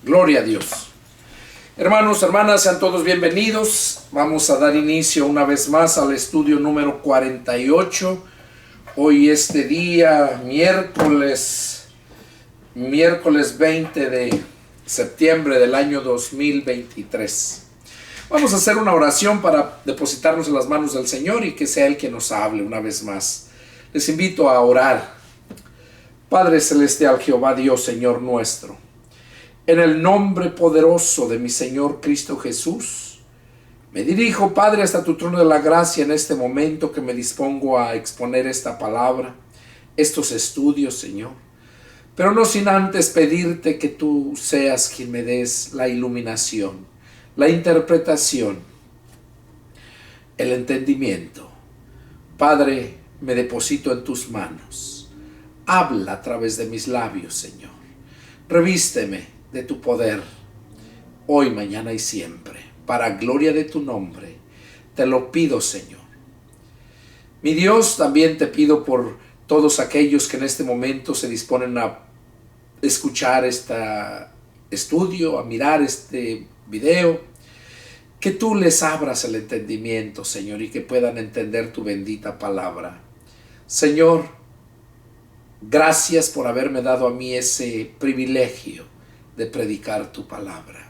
Gloria a Dios. Hermanos, hermanas, sean todos bienvenidos. Vamos a dar inicio una vez más al estudio número 48. Hoy este día, miércoles 20 de septiembre del año 2023. Vamos a hacer una oración para depositarnos en las manos del Señor y que sea Él quien nos hable una vez más. Les invito a orar. Padre celestial, Jehová Dios, Señor nuestro, en el nombre poderoso de mi Señor Cristo Jesús, me dirijo, Padre, hasta tu trono de la gracia en este momento que me dispongo a exponer esta palabra, estos estudios, Señor. Pero no sin antes pedirte que tú seas quien me des la iluminación, la interpretación, el entendimiento. Padre, me deposito en tus manos. Habla a través de mis labios, Señor. Revísteme de tu poder, hoy, mañana y siempre, para gloria de tu nombre. Te lo pido, Señor. Mi Dios, también te pido por todos aquellos que en este momento se disponen a escuchar este estudio, a mirar este video, que tú les abras el entendimiento, Señor, y que puedan entender tu bendita palabra. Señor, gracias por haberme dado a mí ese privilegio de predicar tu palabra.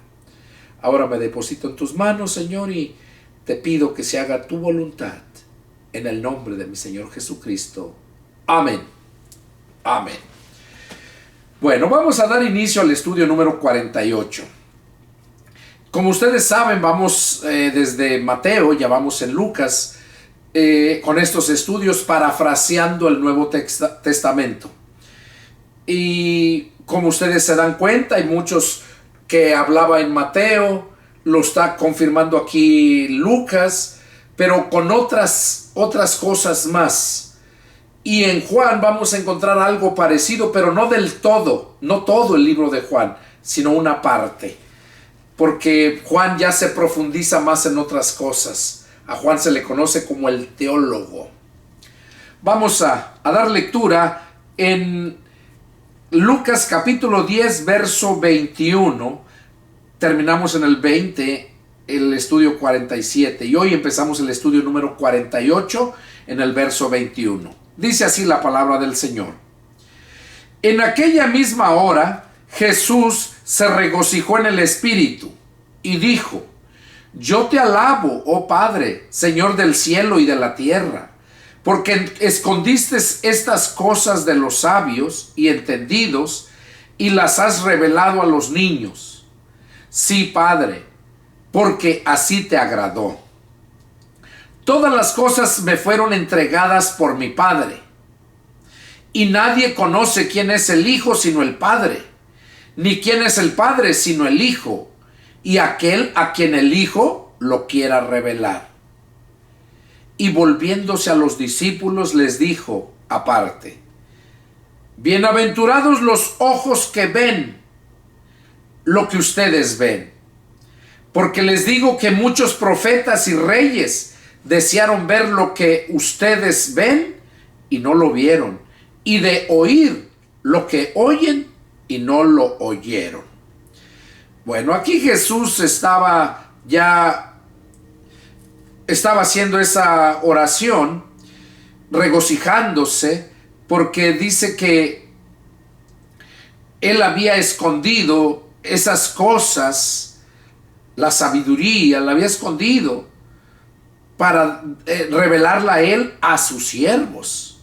Ahora me deposito en tus manos, Señor, y te pido que se haga tu voluntad en el nombre de mi Señor Jesucristo. Amén. Amén. Bueno, vamos a dar inicio al estudio número 48. Como ustedes saben, vamos desde Mateo, ya vamos en Lucas, con estos estudios parafraseando el Nuevo Testamento. Y como ustedes se dan cuenta, hay muchos que hablaba en Mateo, lo está confirmando aquí Lucas, pero con otras cosas más. Y en Juan vamos a encontrar algo parecido, pero no del todo, no todo el libro de Juan, sino una parte. Porque Juan ya se profundiza más en otras cosas. A Juan se le conoce como el teólogo. Vamos a dar lectura en Lucas capítulo 10, verso 21. Terminamos en el 20, el estudio 47. Y hoy empezamos el estudio número 48 en el verso 21. Dice así la palabra del Señor. En aquella misma hora, Jesús se regocijó en el Espíritu y dijo: Yo te alabo, oh Padre, Señor del cielo y de la tierra, porque escondiste estas cosas de los sabios y entendidos y las has revelado a los niños. Sí, Padre, porque así te agradó. Todas las cosas me fueron entregadas por mi Padre, y nadie conoce quién es el Hijo sino el Padre, ni quién es el Padre sino el Hijo, y aquel a quien el Hijo lo quiera revelar. Y volviéndose a los discípulos les dijo aparte: Bienaventurados los ojos que ven lo que ustedes ven, porque les digo que muchos profetas y reyes desearon ver lo que ustedes ven y no lo vieron, y de oír lo que oyen y no lo oyeron. Bueno, aquí Jesús estaba haciendo esa oración, regocijándose, porque dice que Él había escondido esas cosas, la sabiduría, la había escondido para revelarla a Él a sus siervos.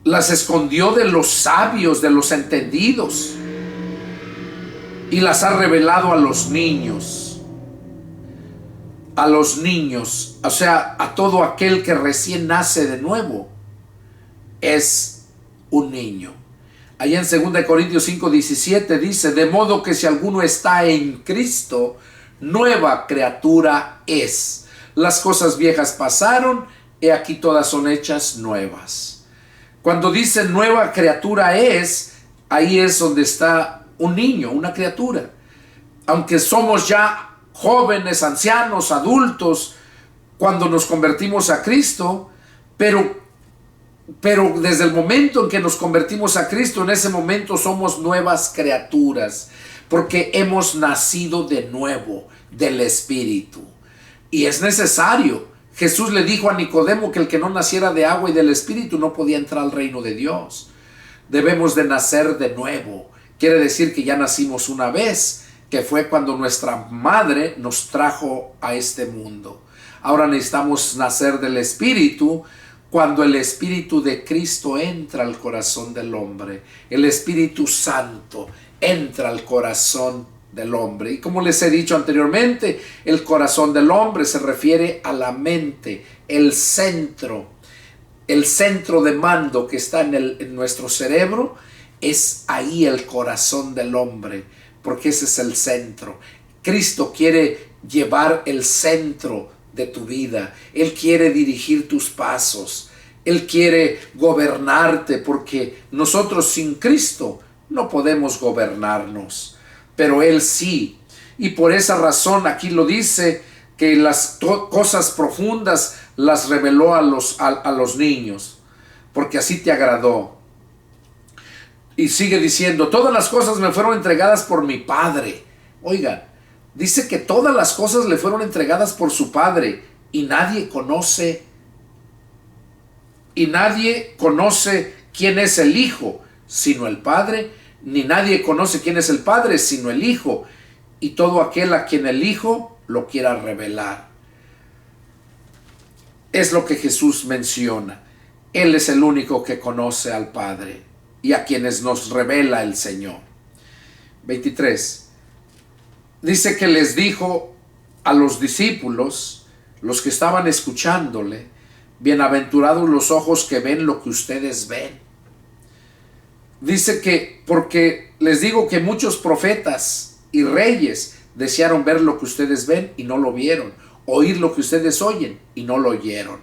Las escondió de los sabios, de los entendidos, y las ha revelado a los niños. A los niños, o sea, a todo aquel que recién nace de nuevo, es un niño. Allá en 2 Corintios 5:17 dice: de modo que si alguno está en Cristo, nueva criatura es. Las cosas viejas pasaron, he aquí todas son hechas nuevas. Cuando dice nueva criatura es, ahí es donde está un niño, una criatura. Aunque somos ya jóvenes, ancianos, adultos, cuando nos convertimos a Cristo, pero Pero desde el momento en que nos convertimos a Cristo, en ese momento somos nuevas criaturas, porque hemos nacido de nuevo del Espíritu. Y es necesario. Jesús le dijo a Nicodemo que el que no naciera de agua y del Espíritu no podía entrar al reino de Dios. Debemos de nacer de nuevo. Quiere decir que ya nacimos una vez, que fue cuando nuestra madre nos trajo a este mundo. Ahora necesitamos nacer del Espíritu, cuando el Espíritu de Cristo entra al corazón del hombre. El Espíritu Santo entra al corazón del hombre. Y como les he dicho anteriormente, el corazón del hombre se refiere a la mente, el centro de mando que está en nuestro cerebro. Es ahí el corazón del hombre, porque ese es el centro. Cristo quiere llevar el centro de tu vida. Él quiere dirigir tus pasos. Él quiere gobernarte, porque nosotros sin Cristo no podemos gobernarnos, pero Él sí. Y por esa razón aquí lo dice, que las cosas profundas las reveló a los niños, porque así te agradó. Y sigue diciendo, todas las cosas me fueron entregadas por mi Padre. Oigan, dice que todas las cosas le fueron entregadas por su Padre, y nadie conoce quién es el Hijo, sino el Padre, ni nadie conoce quién es el Padre, sino el Hijo, y todo aquel a quien el Hijo lo quiera revelar. Es lo que Jesús menciona. Él es el único que conoce al Padre y a quienes nos revela el Señor. 23. Dice que les dijo a los discípulos, los que estaban escuchándole, bienaventurados los ojos que ven lo que ustedes ven. Dice que, porque les digo que muchos profetas y reyes desearon ver lo que ustedes ven y no lo vieron, oír lo que ustedes oyen y no lo oyeron.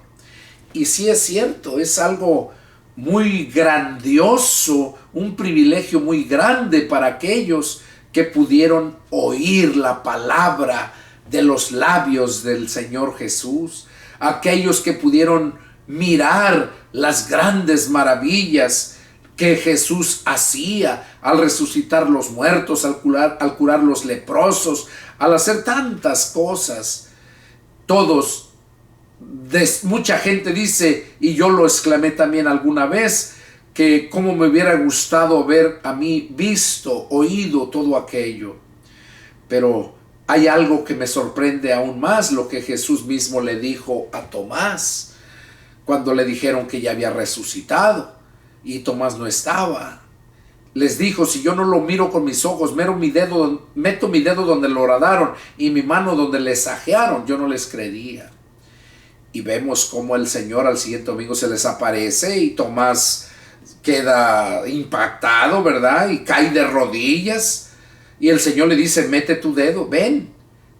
Y sí es cierto, es algo muy grandioso, un privilegio muy grande para aquellos que pudieron oír la palabra de los labios del Señor Jesús, aquellos que pudieron mirar las grandes maravillas que Jesús hacía al resucitar los muertos, al curar los leprosos, al hacer tantas cosas. Todos, mucha gente dice, y yo lo exclamé también alguna vez, que cómo me hubiera gustado haber a mí visto, oído todo aquello. Pero hay algo que me sorprende aún más, lo que Jesús mismo le dijo a Tomás, cuando le dijeron que ya había resucitado, y Tomás no estaba. Les dijo, si yo no lo miro con mis ojos, meto mi dedo donde lo horadaron y mi mano donde les ajearon, yo no les creería. Y vemos cómo el Señor al siguiente domingo se les aparece y Tomás queda impactado, ¿verdad? Y cae de rodillas. Y el Señor le dice, mete tu dedo, ven,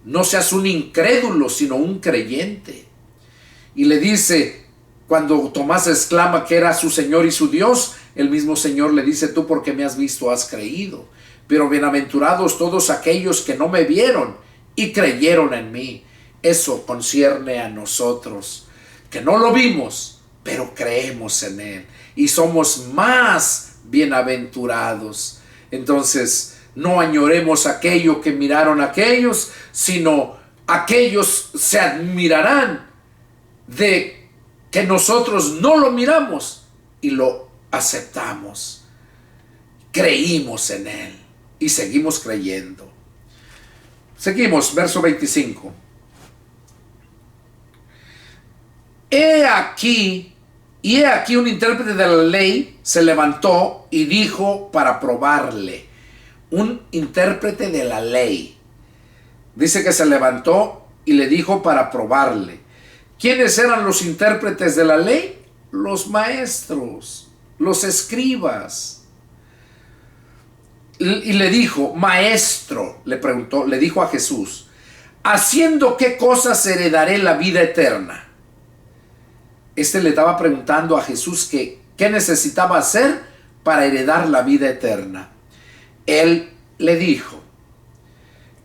no seas un incrédulo, sino un creyente. Y le dice, cuando Tomás exclama que era su Señor y su Dios, el mismo Señor le dice, tú porque me has visto has creído. Pero bienaventurados todos aquellos que no me vieron y creyeron en mí. Eso concierne a nosotros, que no lo vimos, pero creemos en Él. Y somos más bienaventurados. Entonces, no añoremos aquello que miraron aquellos, sino aquellos se admirarán de que nosotros no lo miramos y lo aceptamos. Creímos en Él y seguimos creyendo. Seguimos, verso 25. He aquí un intérprete de la ley se levantó y dijo para probarle. Un intérprete de la ley. Dice que se levantó y le dijo para probarle. ¿Quiénes eran los intérpretes de la ley? Los maestros, los escribas. Y le dijo, maestro, le preguntó, le dijo a Jesús, ¿haciendo qué cosas heredaré la vida eterna? Le estaba preguntando a Jesús qué necesitaba hacer para heredar la vida eterna. Él le dijo,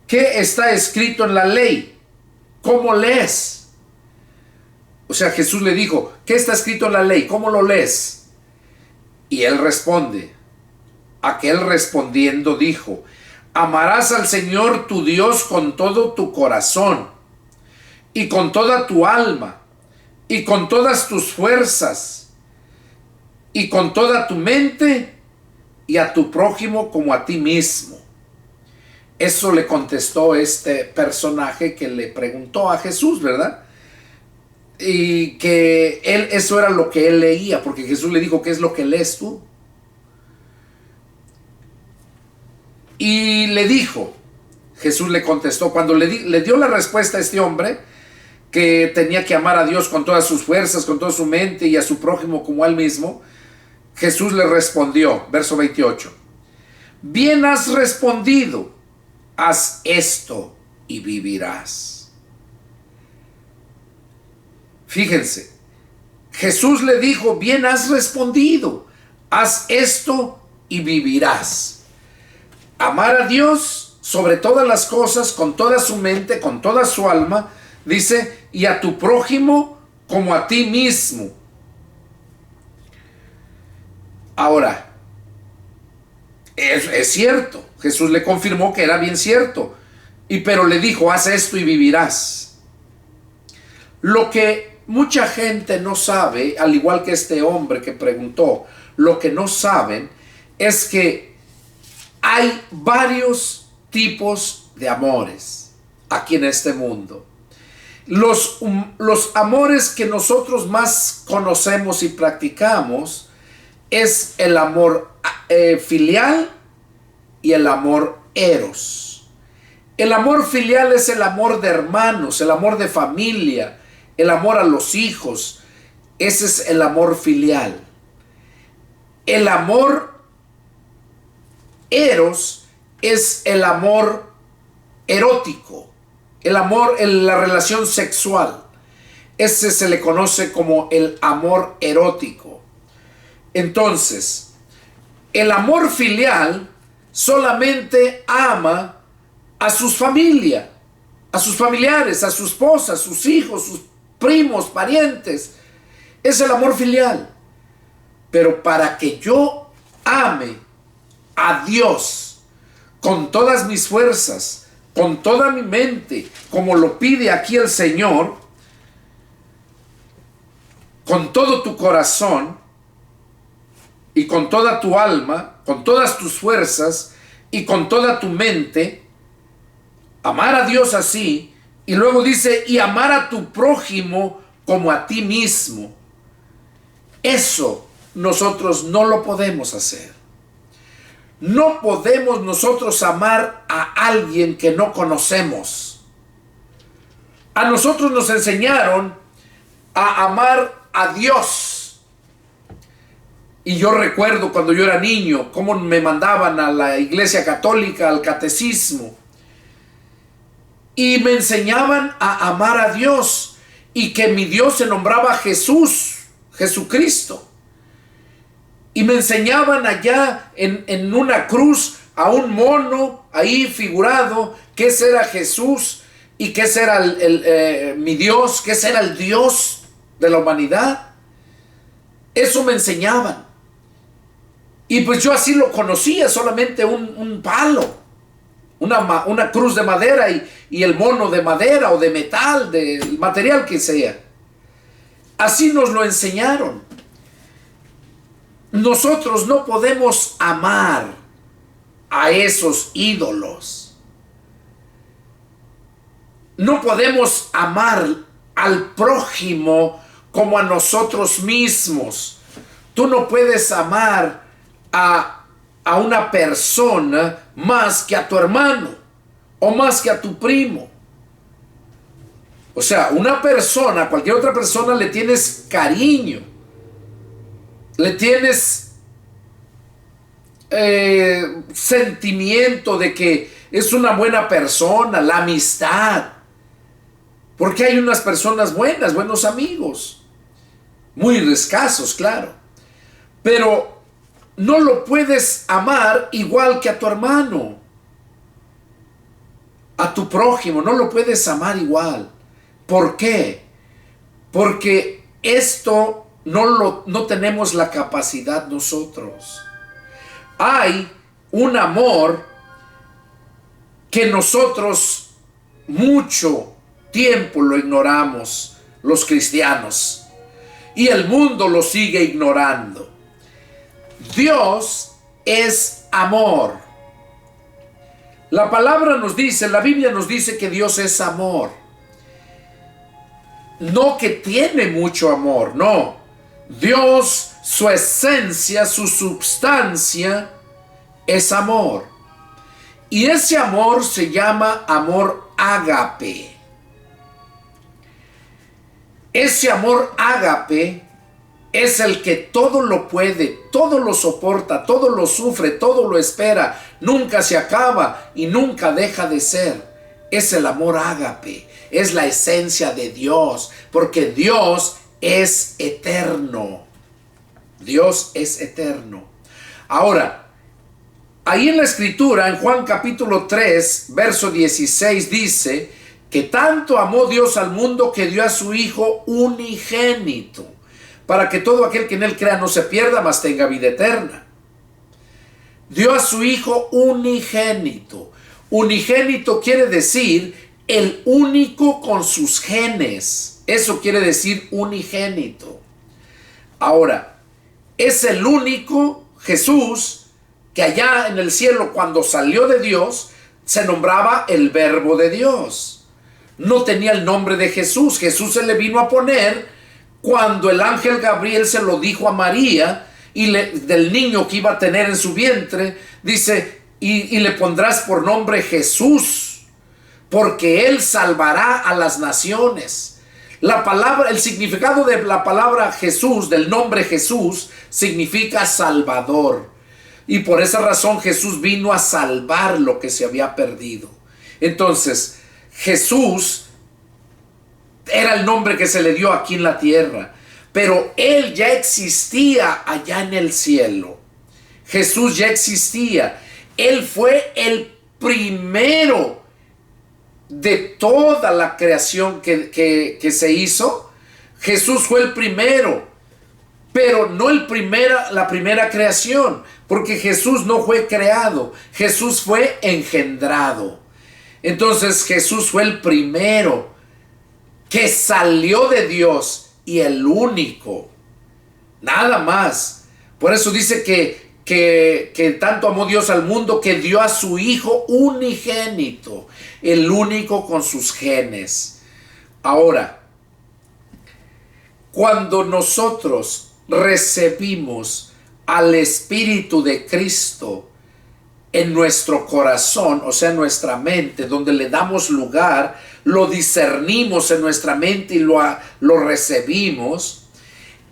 ¿qué está escrito en la ley? ¿Cómo lees? O sea, Jesús le dijo, ¿qué está escrito en la ley? ¿Cómo lo lees? Y él responde, aquel respondiendo dijo, amarás al Señor tu Dios con todo tu corazón y con toda tu alma y con todas tus fuerzas y con toda tu mente y a tu prójimo como a ti mismo. Eso le contestó este personaje que le preguntó a Jesús, ¿verdad? Y que eso era lo que él leía, porque Jesús le dijo, ¿qué es lo que lees tú? Y le dijo, Jesús le contestó, cuando le dio la respuesta a este hombre, que tenía que amar a Dios con todas sus fuerzas, con toda su mente y a su prójimo como a él mismo, Jesús le respondió, verso 28, bien has respondido, haz esto y vivirás. Fíjense, Jesús le dijo, bien has respondido, haz esto y vivirás. Amar a Dios sobre todas las cosas, con toda su mente, con toda su alma, dice, y a tu prójimo como a ti mismo. Ahora, es cierto, Jesús le confirmó que era bien cierto, pero le dijo, haz esto y vivirás. Lo que mucha gente no sabe, al igual que este hombre que preguntó, lo que no saben es que hay varios tipos de amores aquí en este mundo. Los amores que nosotros más conocemos y practicamos es el amor filial y el amor eros. El amor filial es el amor de hermanos, el amor de familia, el amor a los hijos. Ese es el amor filial. El amor eros es el amor erótico, el amor en la relación sexual. Ese se le conoce como el amor erótico. Entonces, el amor filial solamente ama a sus familias, a sus familiares, a su esposa, a sus hijos, sus primos, parientes. Es el amor filial. Pero para que yo ame a Dios con todas mis fuerzas, con toda mi mente, como lo pide aquí el Señor, con todo tu corazón y con toda tu alma, con todas tus fuerzas y con toda tu mente, amar a Dios así, y luego dice, y amar a tu prójimo como a ti mismo. Eso nosotros no lo podemos hacer. No podemos nosotros amar a alguien que no conocemos. A nosotros nos enseñaron a amar a Dios. Y yo recuerdo cuando yo era niño, cómo me mandaban a la iglesia católica, al catecismo. Y me enseñaban a amar a Dios. Y que mi Dios se nombraba Jesús, Jesucristo. Y me enseñaban allá en una cruz a un mono ahí figurado, que ese era Jesús y que ese era mi Dios, que ese era el Dios de la humanidad. Eso me enseñaban. Y pues yo así lo conocía, solamente un palo, una cruz de madera y el mono de madera o de metal, del material que sea. Así nos lo enseñaron. Nosotros no podemos amar a esos ídolos. No podemos amar al prójimo como a nosotros mismos. Tú no puedes amar a una persona más que a tu hermano o más que a tu primo. O sea, una persona, a cualquier otra persona le tienes cariño. Le tienes sentimiento de que es una buena persona, la amistad. Porque hay unas personas buenas, buenos amigos. Muy escasos, claro. Pero no lo puedes amar igual que a tu hermano. A tu prójimo, no lo puedes amar igual. ¿Por qué? porque esto no tenemos la capacidad nosotros. Hay un amor que nosotros mucho tiempo lo ignoramos, los cristianos, y el mundo lo sigue ignorando. Dios es amor. La palabra nos dice, la Biblia nos dice que Dios es amor. No que tiene mucho amor, no. Dios, su esencia, su substancia es amor. Y ese amor se llama amor ágape. Ese amor ágape es el que todo lo puede, todo lo soporta, todo lo sufre, todo lo espera, nunca se acaba y nunca deja de ser. Es el amor ágape, es la esencia de Dios, porque Dios es eterno. Dios es eterno. Ahora, ahí en la escritura, en Juan capítulo 3, verso 16, dice que tanto amó Dios al mundo que dio a su Hijo unigénito, para que todo aquel que en él crea no se pierda, mas tenga vida eterna. Dio a su Hijo unigénito. Unigénito quiere decir el único con sus genes. Eso quiere decir unigénito. Ahora, es el único Jesús que allá en el cielo, cuando salió de Dios, se nombraba el Verbo de Dios. No tenía el nombre de Jesús. Jesús se le vino a poner cuando el ángel Gabriel se lo dijo a María y del niño que iba a tener en su vientre, dice, y le pondrás por nombre Jesús, porque él salvará a las naciones. La palabra, el significado de la palabra Jesús, del nombre Jesús, significa Salvador. Y por esa razón Jesús vino a salvar lo que se había perdido. Entonces, Jesús era el nombre que se le dio aquí en la tierra, pero él ya existía allá en el cielo. Jesús ya existía. Él fue el primero de toda la creación que se hizo. Jesús fue el primero, pero no la primera creación, porque Jesús no fue creado, Jesús fue engendrado. Entonces Jesús fue el primero que salió de Dios y el único, nada más. Por eso dice que tanto amó Dios al mundo que dio a su Hijo unigénito, el único con sus genes. Ahora, cuando nosotros recibimos al Espíritu de Cristo en nuestro corazón, o sea, en nuestra mente, donde le damos lugar, lo discernimos en nuestra mente y lo recibimos,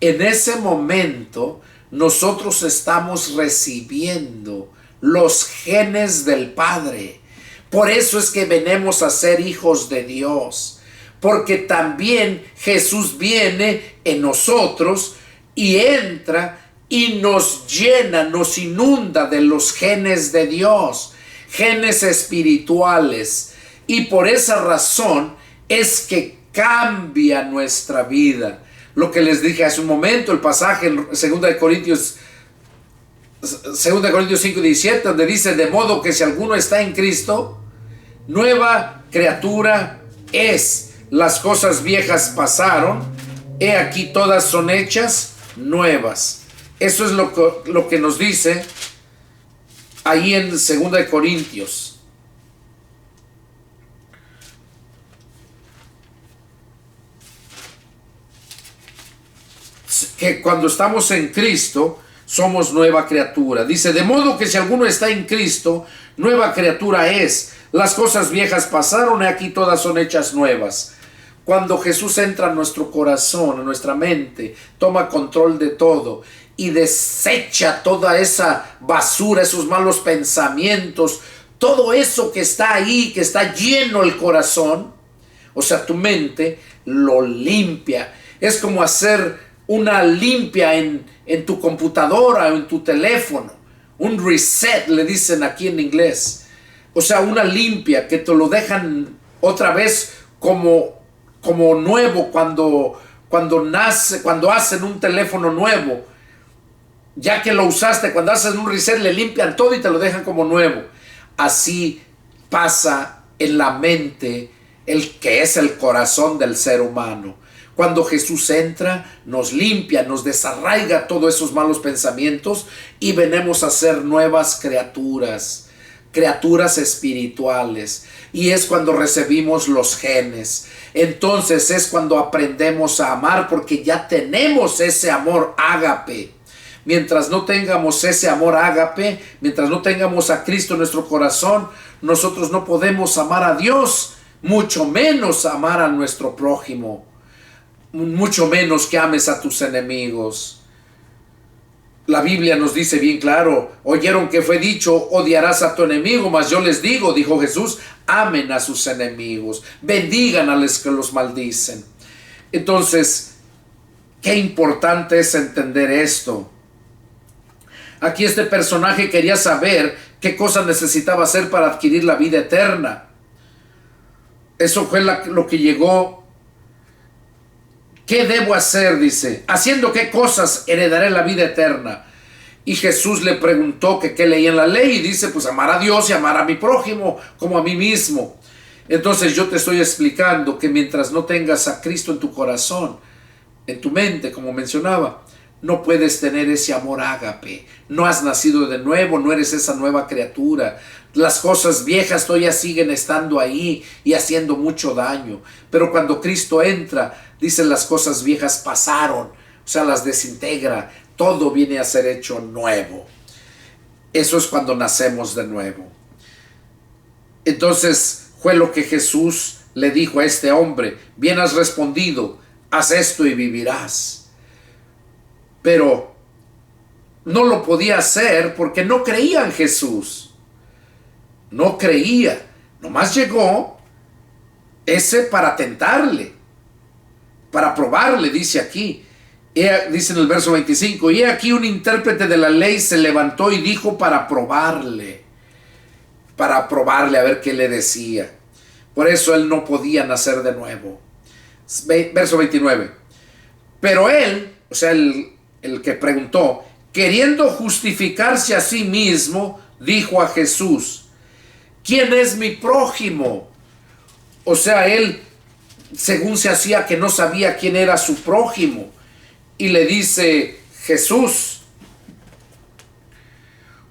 en ese momento nosotros estamos recibiendo los genes del Padre. Por eso es que venimos a ser hijos de Dios, porque también Jesús viene en nosotros y entra y nos llena, nos inunda de los genes de Dios, genes espirituales. Y por esa razón es que cambia nuestra vida. Lo que les dije hace un momento, el pasaje en 2 Corintios 5:17, donde dice, de modo que si alguno está en Cristo, nueva criatura es. Las cosas viejas pasaron, he aquí todas son hechas nuevas. Eso es lo que nos dice ahí en 2 Corintios. Que cuando estamos en Cristo somos nueva criatura. Dice, de modo que si alguno está en Cristo, nueva criatura es. Las cosas viejas pasaron y aquí todas son hechas nuevas. Cuando Jesús entra en nuestro corazón, en nuestra mente, toma control de todo y desecha toda esa basura, esos malos pensamientos, todo eso que está ahí, que está lleno el corazón, o sea, tu mente, lo limpia. Es como hacer una limpia en tu computadora o en tu teléfono. Un reset, le dicen aquí en inglés. O sea, una limpia que te lo dejan otra vez como nuevo cuando cuando hacen un teléfono nuevo, ya que lo usaste, cuando hacen un reset, le limpian todo y te lo dejan como nuevo. Así pasa en la mente, el que es el corazón del ser humano. Cuando Jesús entra, nos limpia, nos desarraiga todos esos malos pensamientos y venimos a ser nuevas criaturas, criaturas espirituales. Y es cuando recibimos los genes. Entonces es cuando aprendemos a amar, porque ya tenemos ese amor ágape. Mientras no tengamos ese amor ágape, mientras no tengamos a Cristo en nuestro corazón, nosotros no podemos amar a Dios, mucho menos amar a nuestro prójimo, mucho menos que ames a tus enemigos. La Biblia nos dice bien claro, oyeron que fue dicho, odiarás a tu enemigo, mas yo les digo, dijo Jesús, amen a sus enemigos, bendigan a los que los maldicen. Entonces, qué importante es entender esto. Aquí este personaje quería saber qué cosa necesitaba hacer para adquirir la vida eterna. Eso fue lo que llegó. ¿Qué debo hacer? Dice, haciendo qué cosas heredaré la vida eterna. Y Jesús le preguntó que qué leía en la ley y dice, pues amar a Dios y amar a mi prójimo como a mí mismo. Entonces yo te estoy explicando que mientras no tengas a Cristo en tu corazón, en tu mente, como mencionaba, no puedes tener ese amor ágape. No has nacido de nuevo, no eres esa nueva criatura. Las cosas viejas todavía siguen estando ahí y haciendo mucho daño. Pero cuando Cristo entra, dice, las cosas viejas pasaron, o sea, las desintegra. Todo viene a ser hecho nuevo. Eso es cuando nacemos de nuevo. Entonces fue lo que Jesús le dijo a este hombre: bien has respondido, haz esto y vivirás. Pero no lo podía hacer porque no creía en Jesús. No creía. Nomás llegó ese para tentarle, para probarle, dice aquí. Dice en el verso 25, y aquí un intérprete de la ley se levantó y dijo para probarle a ver qué le decía. Por eso él no podía nacer de nuevo. Verso 29. Pero él, o sea, el que preguntó, queriendo justificarse a sí mismo, dijo a Jesús, ¿quién es mi prójimo? O sea, él, según se hacía, que no sabía quién era su prójimo. Y le dice Jesús,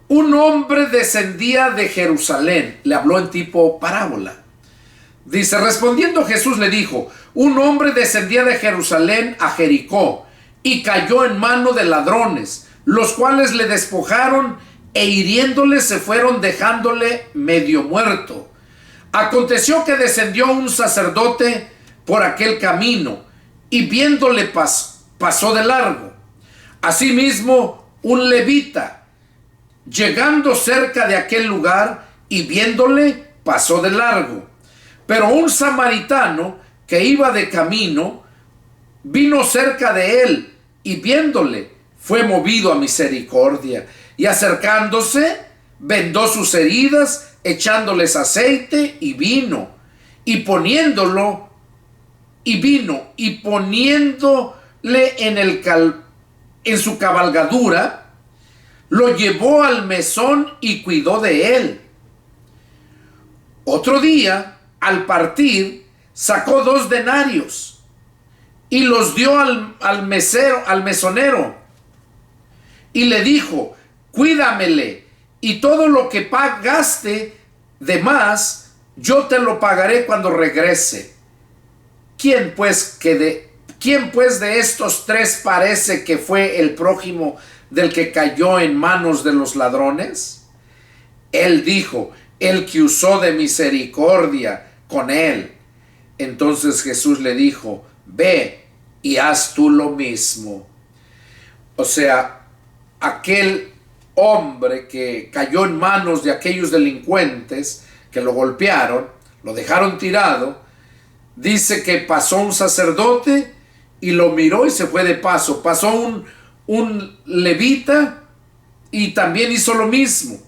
un hombre descendía de Jerusalén. Le habló en tipo parábola. Dice, respondiendo Jesús le dijo, un hombre descendía de Jerusalén a Jericó y cayó en mano de ladrones, los cuales le despojaron e hiriéndole se fueron dejándole medio muerto. Aconteció que descendió un sacerdote por aquel camino y viéndole pasó de largo. Asimismo, un levita, llegando cerca de aquel lugar y viéndole, pasó de largo. Pero un samaritano que iba de camino, vino cerca de él y viéndole, fue movido a misericordia. Y acercándose, vendó sus heridas, echándoles aceite y vino. Y poniéndole en su cabalgadura, lo llevó al mesón y cuidó de él. Otro día, al partir, sacó 2 denarios y los dio al mesonero y le dijo, cuídamele y todo lo que pagaste de más, yo te lo pagaré cuando regrese. ¿Quién pues de estos 3 parece que fue el prójimo del que cayó en manos de los ladrones? Él dijo, el que usó de misericordia con él. Entonces Jesús le dijo, ve y haz tú lo mismo. O sea, aquel hombre que cayó en manos de aquellos delincuentes que lo golpearon, lo dejaron tirado, dice que pasó un sacerdote y lo miró y se fue de paso. Pasó un levita y también hizo lo mismo,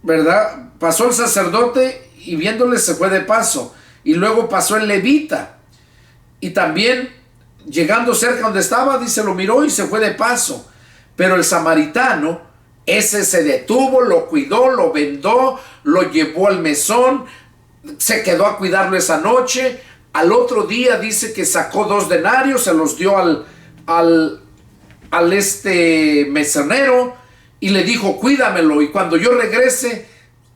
¿verdad? Pasó el sacerdote y viéndole se fue de paso. Y luego pasó el levita y también llegando cerca donde estaba, dice, lo miró y se fue de paso. Pero el samaritano, ese se detuvo, lo cuidó, lo vendó, lo llevó al mesón, se quedó a cuidarlo esa noche. Al otro día dice que sacó 2 denarios, se los dio al mesonero y le dijo, cuídamelo, y cuando yo regrese,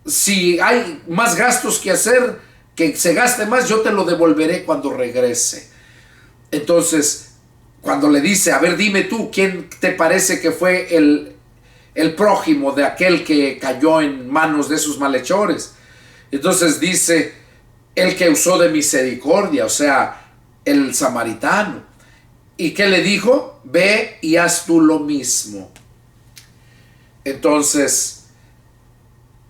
si hay más gastos que hacer, que se gaste más, yo te lo devolveré cuando regrese. Entonces, cuando le dice, a ver, dime tú, ¿quién te parece que fue el prójimo de aquel que cayó en manos de esos malhechores? Entonces dice, el que usó de misericordia, o sea, el samaritano. ¿Y qué le dijo? Ve y haz tú lo mismo. Entonces,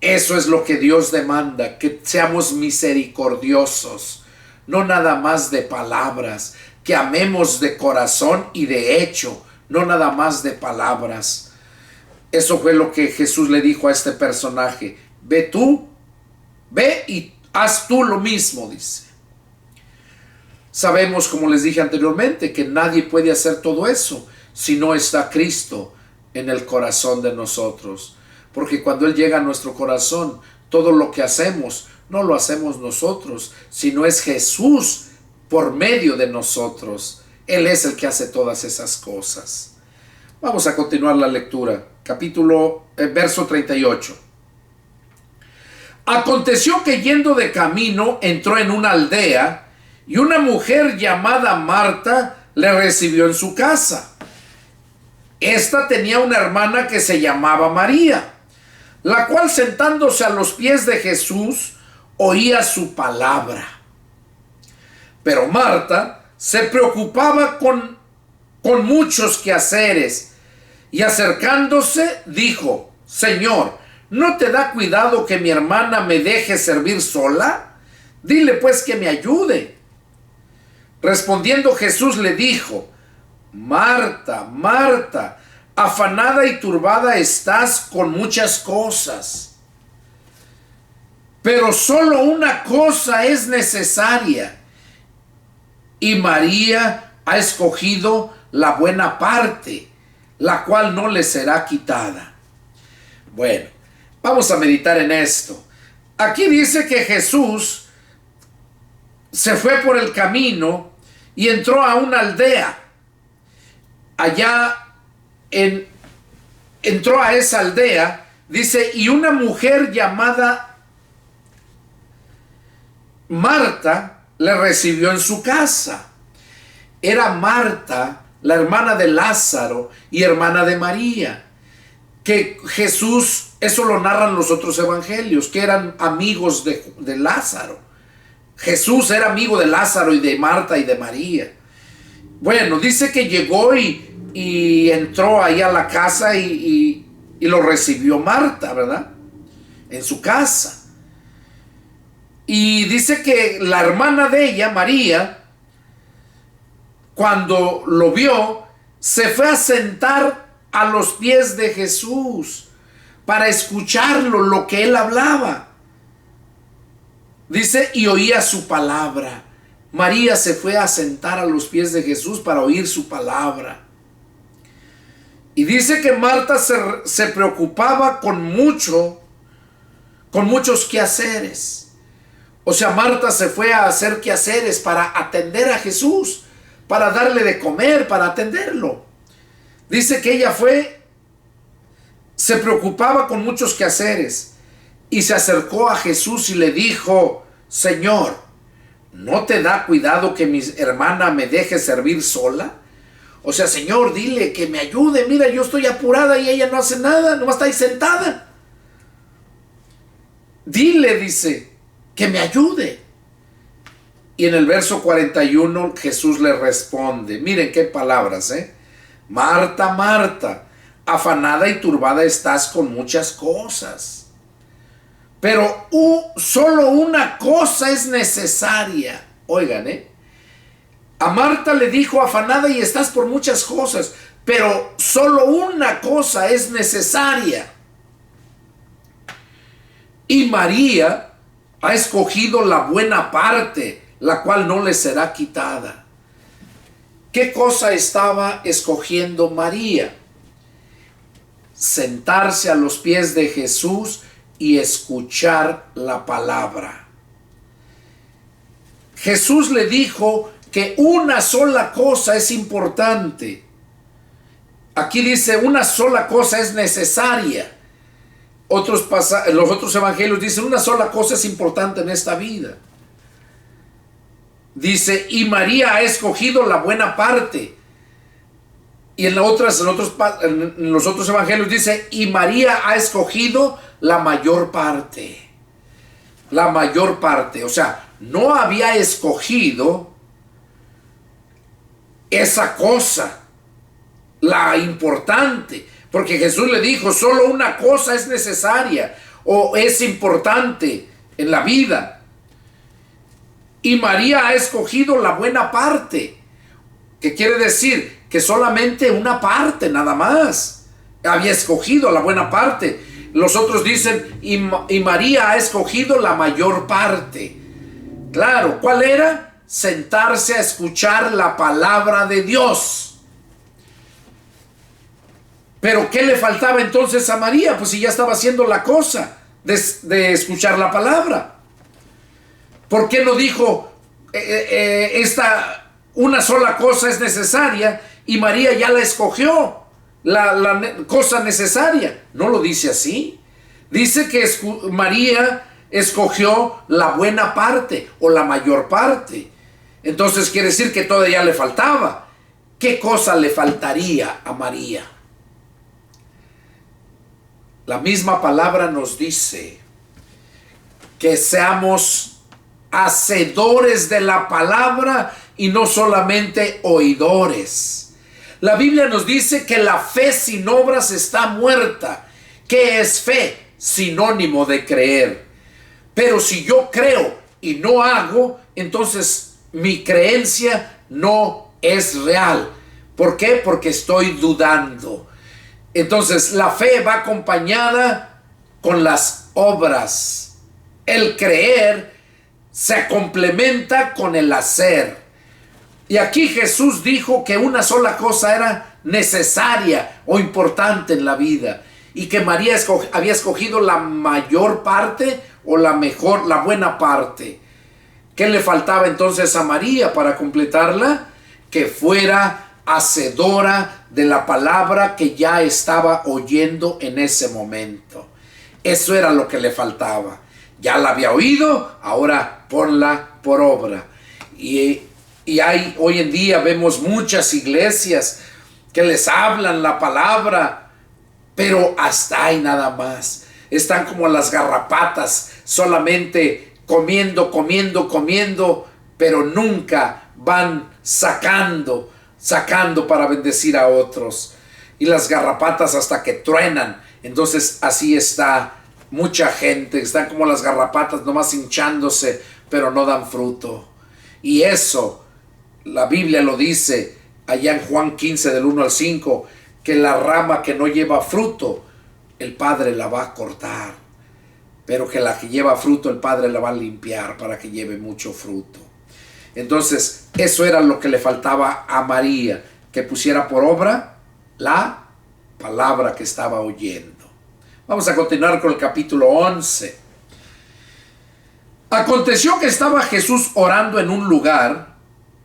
eso es lo que Dios demanda, que seamos misericordiosos, no nada más de palabras, que amemos de corazón y de hecho, no nada más de palabras. Eso fue lo que Jesús le dijo a este personaje. Ve tú, ve y haz tú lo mismo, dice. Sabemos, como les dije anteriormente, que nadie puede hacer todo eso si no está Cristo en el corazón de nosotros. Porque cuando Él llega a nuestro corazón, todo lo que hacemos, no lo hacemos nosotros, sino es Jesús por medio de nosotros. Él es el que hace todas esas cosas. Vamos a continuar la lectura. Verso 38. Aconteció que yendo de camino, entró en una aldea, y una mujer llamada Marta le recibió en su casa. Esta tenía una hermana que se llamaba María, la cual sentándose a los pies de Jesús, oía su palabra. Pero Marta se preocupaba con muchos quehaceres, y acercándose dijo, Señor, ¿no te da cuidado que mi hermana me deje servir sola? Dile pues que me ayude. Respondiendo Jesús le dijo, Marta, Marta, afanada y turbada estás con muchas cosas, pero solo una cosa es necesaria, y María ha escogido la buena parte, la cual no le será quitada. Bueno, vamos a meditar en esto. Aquí dice que Jesús se fue por el camino y entró a una aldea. Entró a esa aldea, dice, y una mujer llamada Marta le recibió en su casa. Era Marta, la hermana de Lázaro y hermana de María, que Jesús, eso lo narran los otros evangelios, que eran amigos de Lázaro. Jesús era amigo de Lázaro y de Marta y de María. Bueno, dice que llegó y entró ahí a la casa y lo recibió Marta, ¿verdad? En su casa. Y dice que la hermana de ella, María, cuando lo vio, se fue a sentar a los pies de Jesús para escucharlo, lo que él hablaba. Dice, y oía su palabra. María se fue a sentar a los pies de Jesús para oír su palabra. Y dice que Marta se preocupaba con muchos quehaceres. O sea, Marta se fue a hacer quehaceres para atender a Jesús, para darle de comer, para atenderlo. Dice que ella se preocupaba con muchos quehaceres y se acercó a Jesús y le dijo, Señor, ¿no te da cuidado que mi hermana me deje servir sola? O sea, Señor, dile que me ayude. Mira, yo estoy apurada y ella no hace nada, nomás está ahí sentada. Dile, dice, que me ayude. Y en el verso 41 Jesús le responde, miren qué palabras, Marta, Marta, afanada y turbada estás con muchas cosas, pero solo una cosa es necesaria. Oigan, a Marta le dijo, afanada y estás por muchas cosas, pero solo una cosa es necesaria. Y María ha escogido la buena parte, la cual no le será quitada. ¿Qué cosa estaba escogiendo María? Sentarse a los pies de Jesús y escuchar la palabra. Jesús le dijo que una sola cosa es importante. Aquí dice una sola cosa es necesaria. Los otros evangelios dicen una sola cosa es importante en esta vida. Dice, y María ha escogido la buena parte. Y en los otros evangelios dice, y María ha escogido la mayor parte. La mayor parte. O sea, no había escogido esa cosa, la importante. Porque Jesús le dijo, solo una cosa es necesaria o es importante en la vida. Y María ha escogido la buena parte. ¿Qué quiere decir? Que solamente una parte nada más había escogido la buena parte. Los otros dicen, y María ha escogido la mayor parte. Claro, ¿cuál era? Sentarse a escuchar la palabra de Dios. Pero ¿qué le faltaba entonces a María? Pues si ya estaba haciendo la cosa de escuchar la palabra. ¿Por qué no dijo una sola cosa es necesaria y María ya la escogió, la cosa necesaria? No lo dice así. Dice que María escogió la buena parte o la mayor parte. Entonces quiere decir que todavía le faltaba. ¿Qué cosa le faltaría a María? La misma palabra nos dice que seamos hacedores de la palabra y no solamente oidores. La Biblia nos dice que la fe sin obras está muerta. ¿Qué es fe? Sinónimo de creer. Pero si yo creo y no hago, entonces mi creencia no es real. ¿Por qué? Porque estoy dudando. Entonces la fe va acompañada con las obras. El creer se complementa con el hacer. Y aquí Jesús dijo que una sola cosa era necesaria o importante en la vida. Y que María había escogido la mayor parte o la buena parte. ¿Qué le faltaba entonces a María para completarla? Que fuera hacedora de la palabra que ya estaba oyendo en ese momento. Eso era lo que le faltaba. Ya la había oído, ahora ponla por obra. Y hoy en día vemos muchas iglesias que les hablan la palabra, pero hasta ahí nada más. Están como las garrapatas, solamente comiendo, pero nunca van sacando para bendecir a otros. Y las garrapatas hasta que truenan. Entonces así está mucha gente. Están como las garrapatas, nomás hinchándose, pero no dan fruto. Y eso, la Biblia lo dice allá en Juan 15 del 1 al 5, que la rama que no lleva fruto, el Padre la va a cortar. Pero que la que lleva fruto, el Padre la va a limpiar para que lleve mucho fruto. Entonces, eso era lo que le faltaba a María, que pusiera por obra la palabra que estaba oyendo. Vamos a continuar con el capítulo 11. Aconteció que estaba Jesús orando en un lugar,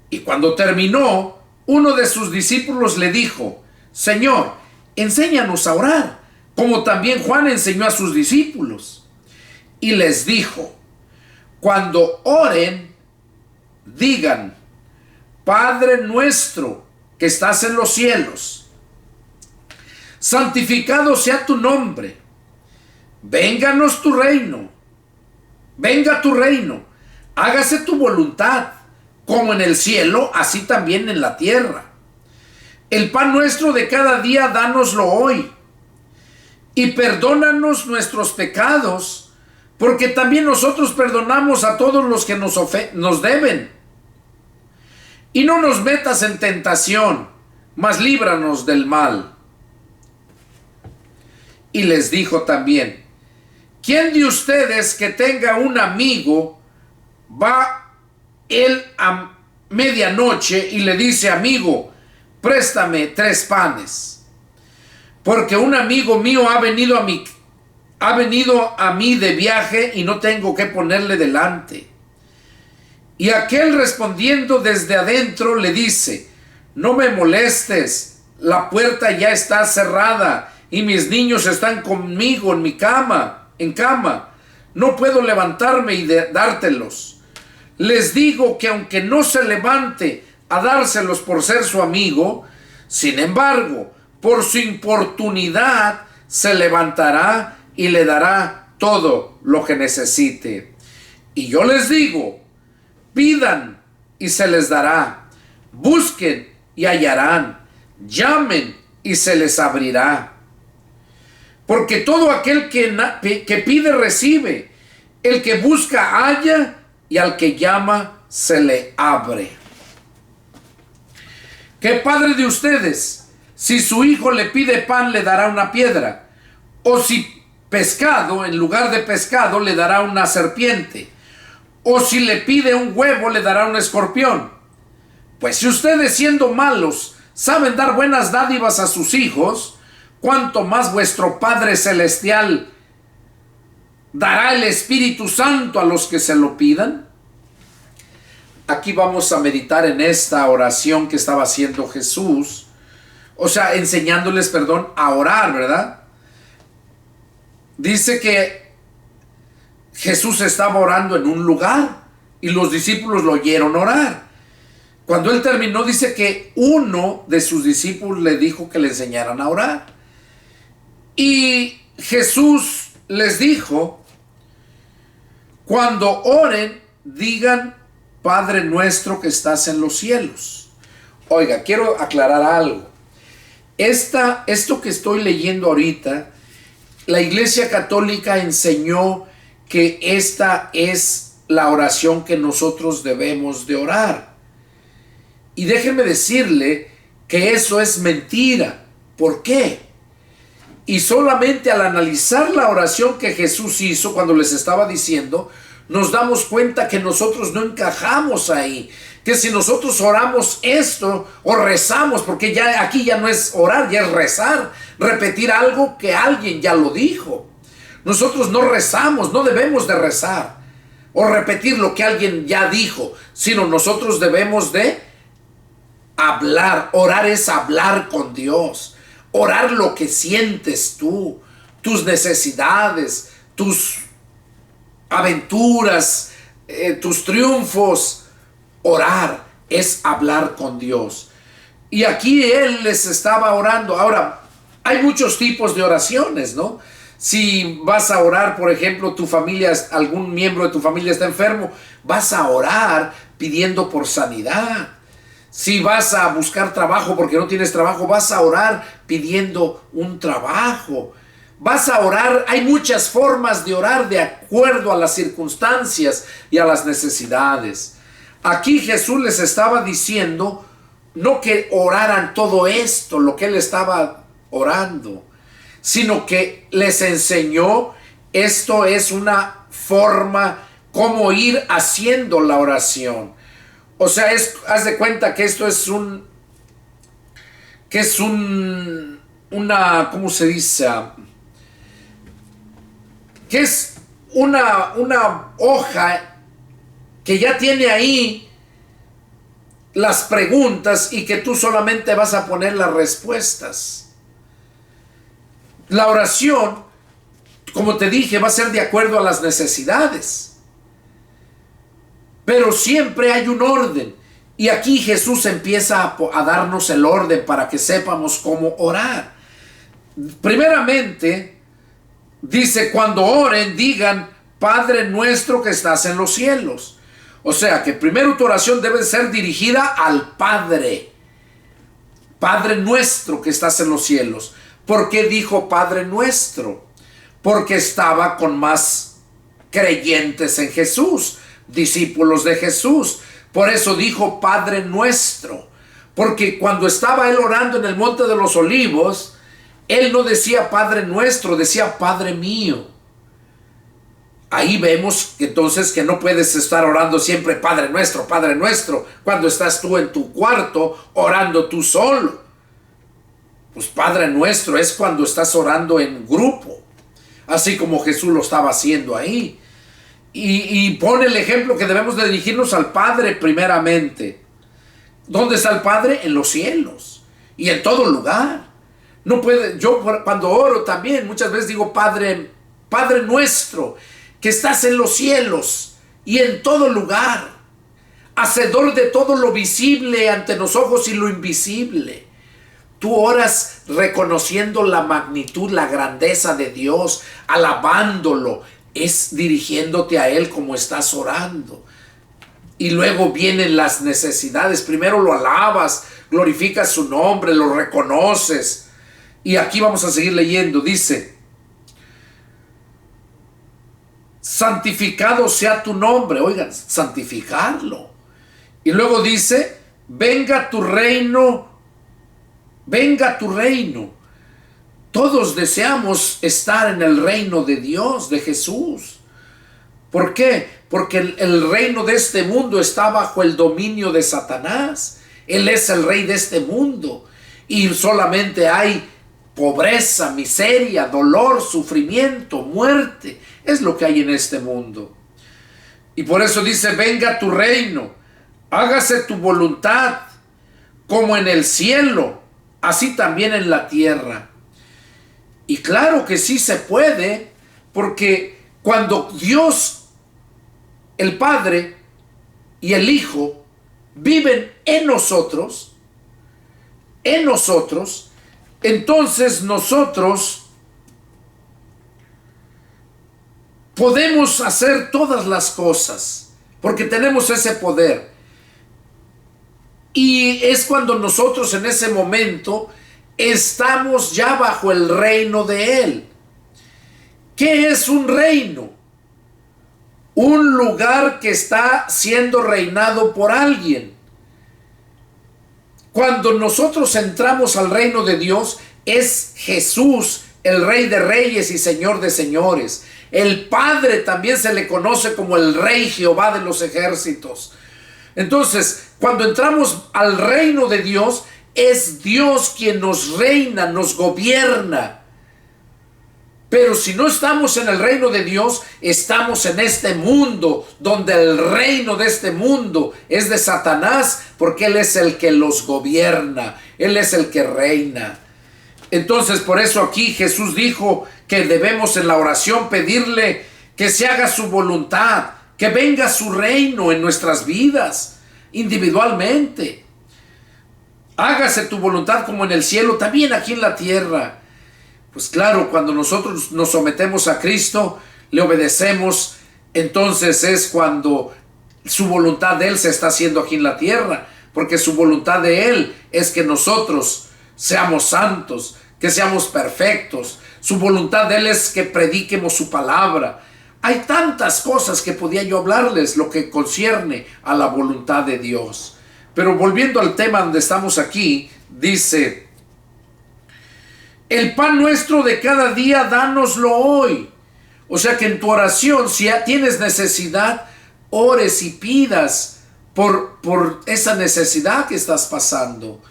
y cuando terminó, uno de sus discípulos le dijo: Señor, enséñanos a orar, como también Juan enseñó a sus discípulos. Y les dijo: cuando oren, digan: Padre nuestro que estás en los cielos, santificado sea tu nombre, venga tu reino, hágase tu voluntad, como en el cielo, así también en la tierra. El pan nuestro de cada día, dánoslo hoy, y perdónanos nuestros pecados, porque también nosotros perdonamos a todos los que nos deben. Y no nos metas en tentación, mas líbranos del mal. Y les dijo también: ¿quién de ustedes que tenga un amigo va él a medianoche y le dice: amigo, préstame 3 panes, porque un amigo mío ha venido a mí de viaje y no tengo que ponerle delante. Y aquel, respondiendo desde adentro, le dice: no me molestes, la puerta ya está cerrada y mis niños están conmigo en cama, no puedo levantarme y dártelos. Les digo que aunque no se levante a dárselos por ser su amigo, sin embargo, por su importunidad se levantará y le dará todo lo que necesite. Y yo les digo: pidan y se les dará, busquen y hallarán, llamen y se les abrirá. Porque todo aquel que pide recibe, el que busca halla, y al que llama se le abre. ¿Qué padre de ustedes, si su hijo le pide pan, le dará una piedra? O si pescado, en lugar de pescado, le dará una serpiente? O si le pide un huevo, le dará un escorpión. Pues si ustedes, siendo malos, saben dar buenas dádivas a sus hijos, ¿cuánto más vuestro Padre Celestial dará el Espíritu Santo a los que se lo pidan? Aquí vamos a meditar en esta oración que estaba haciendo Jesús, o sea, enseñándoles, a orar, ¿verdad? Dice que Jesús estaba orando en un lugar y los discípulos lo oyeron orar. Cuando él terminó, dice que uno de sus discípulos le dijo que le enseñaran a orar. Y Jesús les dijo: cuando oren, digan: Padre nuestro que estás en los cielos. Oiga, quiero aclarar algo. Esto que estoy leyendo ahorita, la Iglesia Católica enseñó que esta es la oración que nosotros debemos de orar. Y déjenme decirle que eso es mentira. ¿Por qué? Y solamente al analizar la oración que Jesús hizo cuando les estaba diciendo, nos damos cuenta que nosotros no encajamos ahí. Que si nosotros oramos esto o rezamos, porque ya aquí ya no es orar, ya es rezar, repetir algo que alguien ya lo dijo. Nosotros no rezamos, no debemos de rezar o repetir lo que alguien ya dijo, sino nosotros debemos de hablar. Orar es hablar con Dios. Orar lo que sientes tú, tus necesidades, tus aventuras, tus triunfos. Orar es hablar con Dios. Y aquí él les estaba orando. Ahora, hay muchos tipos de oraciones, ¿no? Si vas a orar, por ejemplo, algún miembro de tu familia está enfermo, vas a orar pidiendo por sanidad. Si vas a buscar trabajo porque no tienes trabajo, vas a orar pidiendo un trabajo. Vas a orar, hay muchas formas de orar de acuerdo a las circunstancias y a las necesidades. Aquí Jesús les estaba diciendo no que oraran todo esto, lo que él estaba orando, sino que les enseñó, esto es una forma como ir haciendo la oración. O sea, haz de cuenta que esto es ¿cómo se dice? Que es una hoja que ya tiene ahí las preguntas y que tú solamente vas a poner las respuestas. La oración, como te dije, va a ser de acuerdo a las necesidades. Pero siempre hay un orden. Y aquí Jesús empieza a darnos el orden para que sepamos cómo orar. Primeramente, dice: cuando oren, digan: Padre nuestro que estás en los cielos. O sea que primero tu oración debe ser dirigida al Padre. Padre nuestro que estás en los cielos. ¿Por qué dijo Padre nuestro? Porque estaba con más creyentes en Jesús, discípulos de Jesús. Por eso dijo Padre nuestro. Porque cuando estaba él orando en el Monte de los Olivos, él no decía Padre nuestro, decía Padre mío. ahí vemos entonces que no puedes estar orando siempre Padre Nuestro, cuando estás tú en tu cuarto orando tú solo. Pues Padre Nuestro es cuando estás orando en grupo, así como Jesús lo estaba haciendo ahí. Y pone el ejemplo que debemos de dirigirnos al Padre primeramente. ¿Dónde está el Padre? En los cielos y en todo lugar. No puede, yo cuando oro también muchas veces digo Padre Nuestro, que estás en los cielos y en todo lugar, hacedor de todo lo visible ante los ojos y lo invisible. Tú oras reconociendo la magnitud, la grandeza de Dios, alabándolo, es dirigiéndote a Él como estás orando. Y luego vienen las necesidades. Primero lo alabas, glorificas su nombre, lo reconoces. Y aquí vamos a seguir leyendo. Dice: santificado sea tu nombre. Oigan, santificarlo. Y luego dice: venga tu reino, venga tu reino. Todos deseamos estar en el reino de Dios, de Jesús. ¿Por qué? Porque el reino de este mundo está bajo el dominio de Satanás. Él es el rey de este mundo. Y solamente hay pobreza, miseria, dolor, sufrimiento, muerte. Es lo que hay en este mundo. Y por eso dice: venga tu reino, hágase tu voluntad, como en el cielo, así también en la tierra. Y claro que sí se puede, porque cuando Dios, el Padre y el Hijo viven en nosotros, entonces nosotros podemos hacer todas las cosas, porque tenemos ese poder. Y es cuando nosotros en ese momento estamos ya bajo el reino de Él. ¿Qué es un reino? Un lugar que está siendo reinado por alguien. Cuando nosotros entramos al reino de Dios, es Jesús, el Rey de Reyes y Señor de Señores. El Padre también se le conoce como el Rey Jehová de los ejércitos. Entonces, cuando entramos al reino de Dios, es Dios quien nos reina, nos gobierna. Pero si no estamos en el reino de Dios, estamos en este mundo, donde el reino de este mundo es de Satanás, porque Él es el que los gobierna, Él es el que reina. Entonces, por eso aquí Jesús dijo que debemos en la oración pedirle que se haga su voluntad, que venga su reino en nuestras vidas, individualmente. Hágase tu voluntad como en el cielo, también aquí en la tierra. Pues claro, cuando nosotros nos sometemos a Cristo, le obedecemos, entonces es cuando su voluntad de Él se está haciendo aquí en la tierra, porque su voluntad de Él es que nosotros seamos santos, que seamos perfectos. Su voluntad de Él es que prediquemos su palabra. Hay tantas cosas que podía yo hablarles, lo que concierne a la voluntad de Dios. Pero volviendo al tema donde estamos aquí, dice: el pan nuestro de cada día, dánoslo hoy. O sea que en tu oración, si tienes necesidad, ores y pidas por esa necesidad que estás pasando.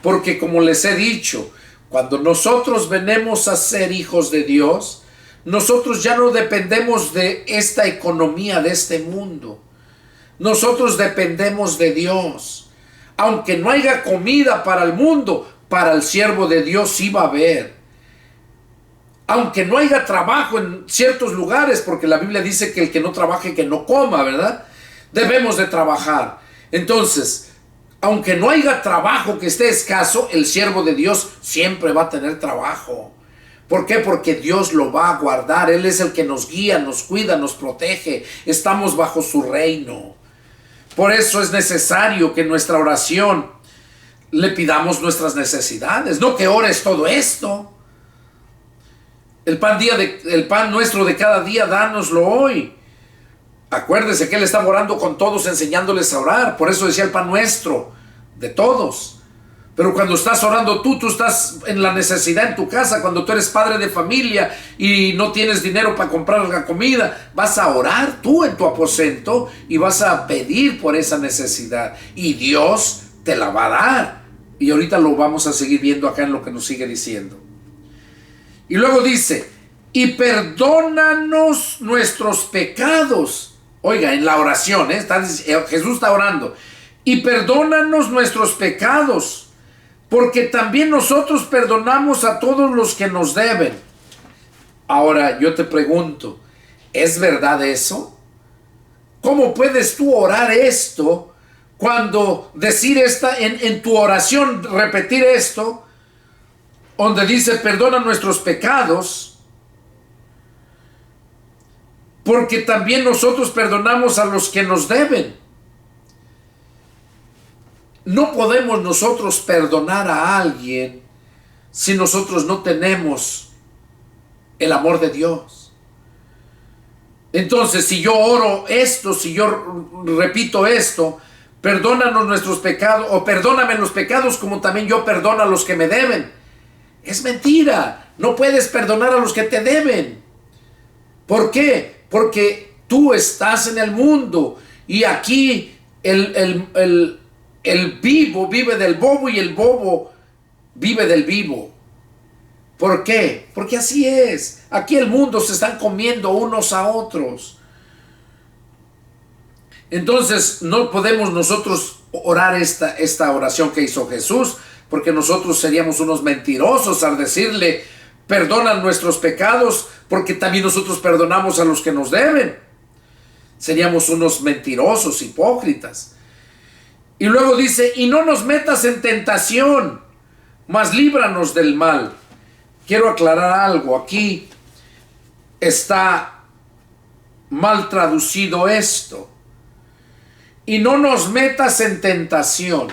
Porque como les he dicho, cuando nosotros venimos a ser hijos de Dios, nosotros ya no dependemos de esta economía de este mundo. Nosotros dependemos de Dios. Aunque no haya comida para el mundo, para el siervo de Dios sí va a haber. Aunque no haya trabajo en ciertos lugares, porque la Biblia dice que el que no trabaje, que no coma, ¿verdad? Debemos de trabajar. Entonces, aunque no haya trabajo que esté escaso, el siervo de Dios siempre va a tener trabajo. ¿Por qué? Porque Dios lo va a guardar. Él es el que nos guía, nos cuida, nos protege. Estamos bajo su reino. Por eso es necesario que en nuestra oración le pidamos nuestras necesidades. No que ores todo esto. El pan nuestro de cada día, dánoslo hoy. Acuérdese que Él está orando con todos, enseñándoles a orar. Por eso decía el pan nuestro de todos. Pero cuando estás orando tú estás en la necesidad en tu casa. Cuando tú eres padre de familia y no tienes dinero para comprar la comida, vas a orar tú en tu aposento y vas a pedir por esa necesidad. Y Dios te la va a dar. Y ahorita lo vamos a seguir viendo acá en lo que nos sigue diciendo. Y luego dice, y perdónanos nuestros pecados. Oiga, en la oración, Jesús está orando. Y perdónanos nuestros pecados, porque también nosotros perdonamos a todos los que nos deben. Ahora yo te pregunto, ¿es verdad eso? ¿Cómo puedes tú orar esto cuando decir en tu oración, repetir esto, donde dice perdona nuestros pecados, porque también nosotros perdonamos a los que nos deben? No podemos nosotros perdonar a alguien si nosotros no tenemos el amor de Dios. Entonces, si yo oro esto, si yo repito esto, perdónanos nuestros pecados, o perdóname los pecados como también yo perdono a los que me deben, es mentira. No puedes perdonar a los que te deben. ¿Por qué? Porque tú estás en el mundo y aquí el vivo vive del bobo y el bobo vive del vivo. ¿Por qué? Porque así es. Aquí el mundo se están comiendo unos a otros. Entonces no podemos nosotros orar esta oración que hizo Jesús, porque nosotros seríamos unos mentirosos al decirle perdona nuestros pecados, porque también nosotros perdonamos a los que nos deben. Seríamos unos mentirosos, hipócritas. Y luego dice, y no nos metas en tentación, mas líbranos del mal. Quiero aclarar algo. Aquí está mal traducido esto. Y no nos metas en tentación.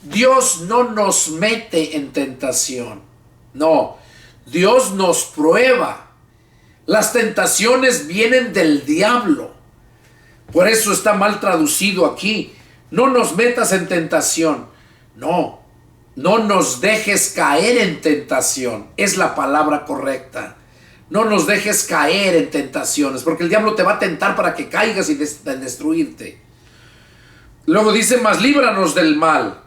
Dios no nos mete en tentación. No, Dios nos prueba. Las tentaciones vienen del diablo. Por eso está mal traducido aquí. No nos metas en tentación. No, no nos dejes caer en tentación. Es la palabra correcta. No nos dejes caer en tentaciones, porque el diablo te va a tentar para que caigas y destruirte. Luego dice, mas líbranos del mal.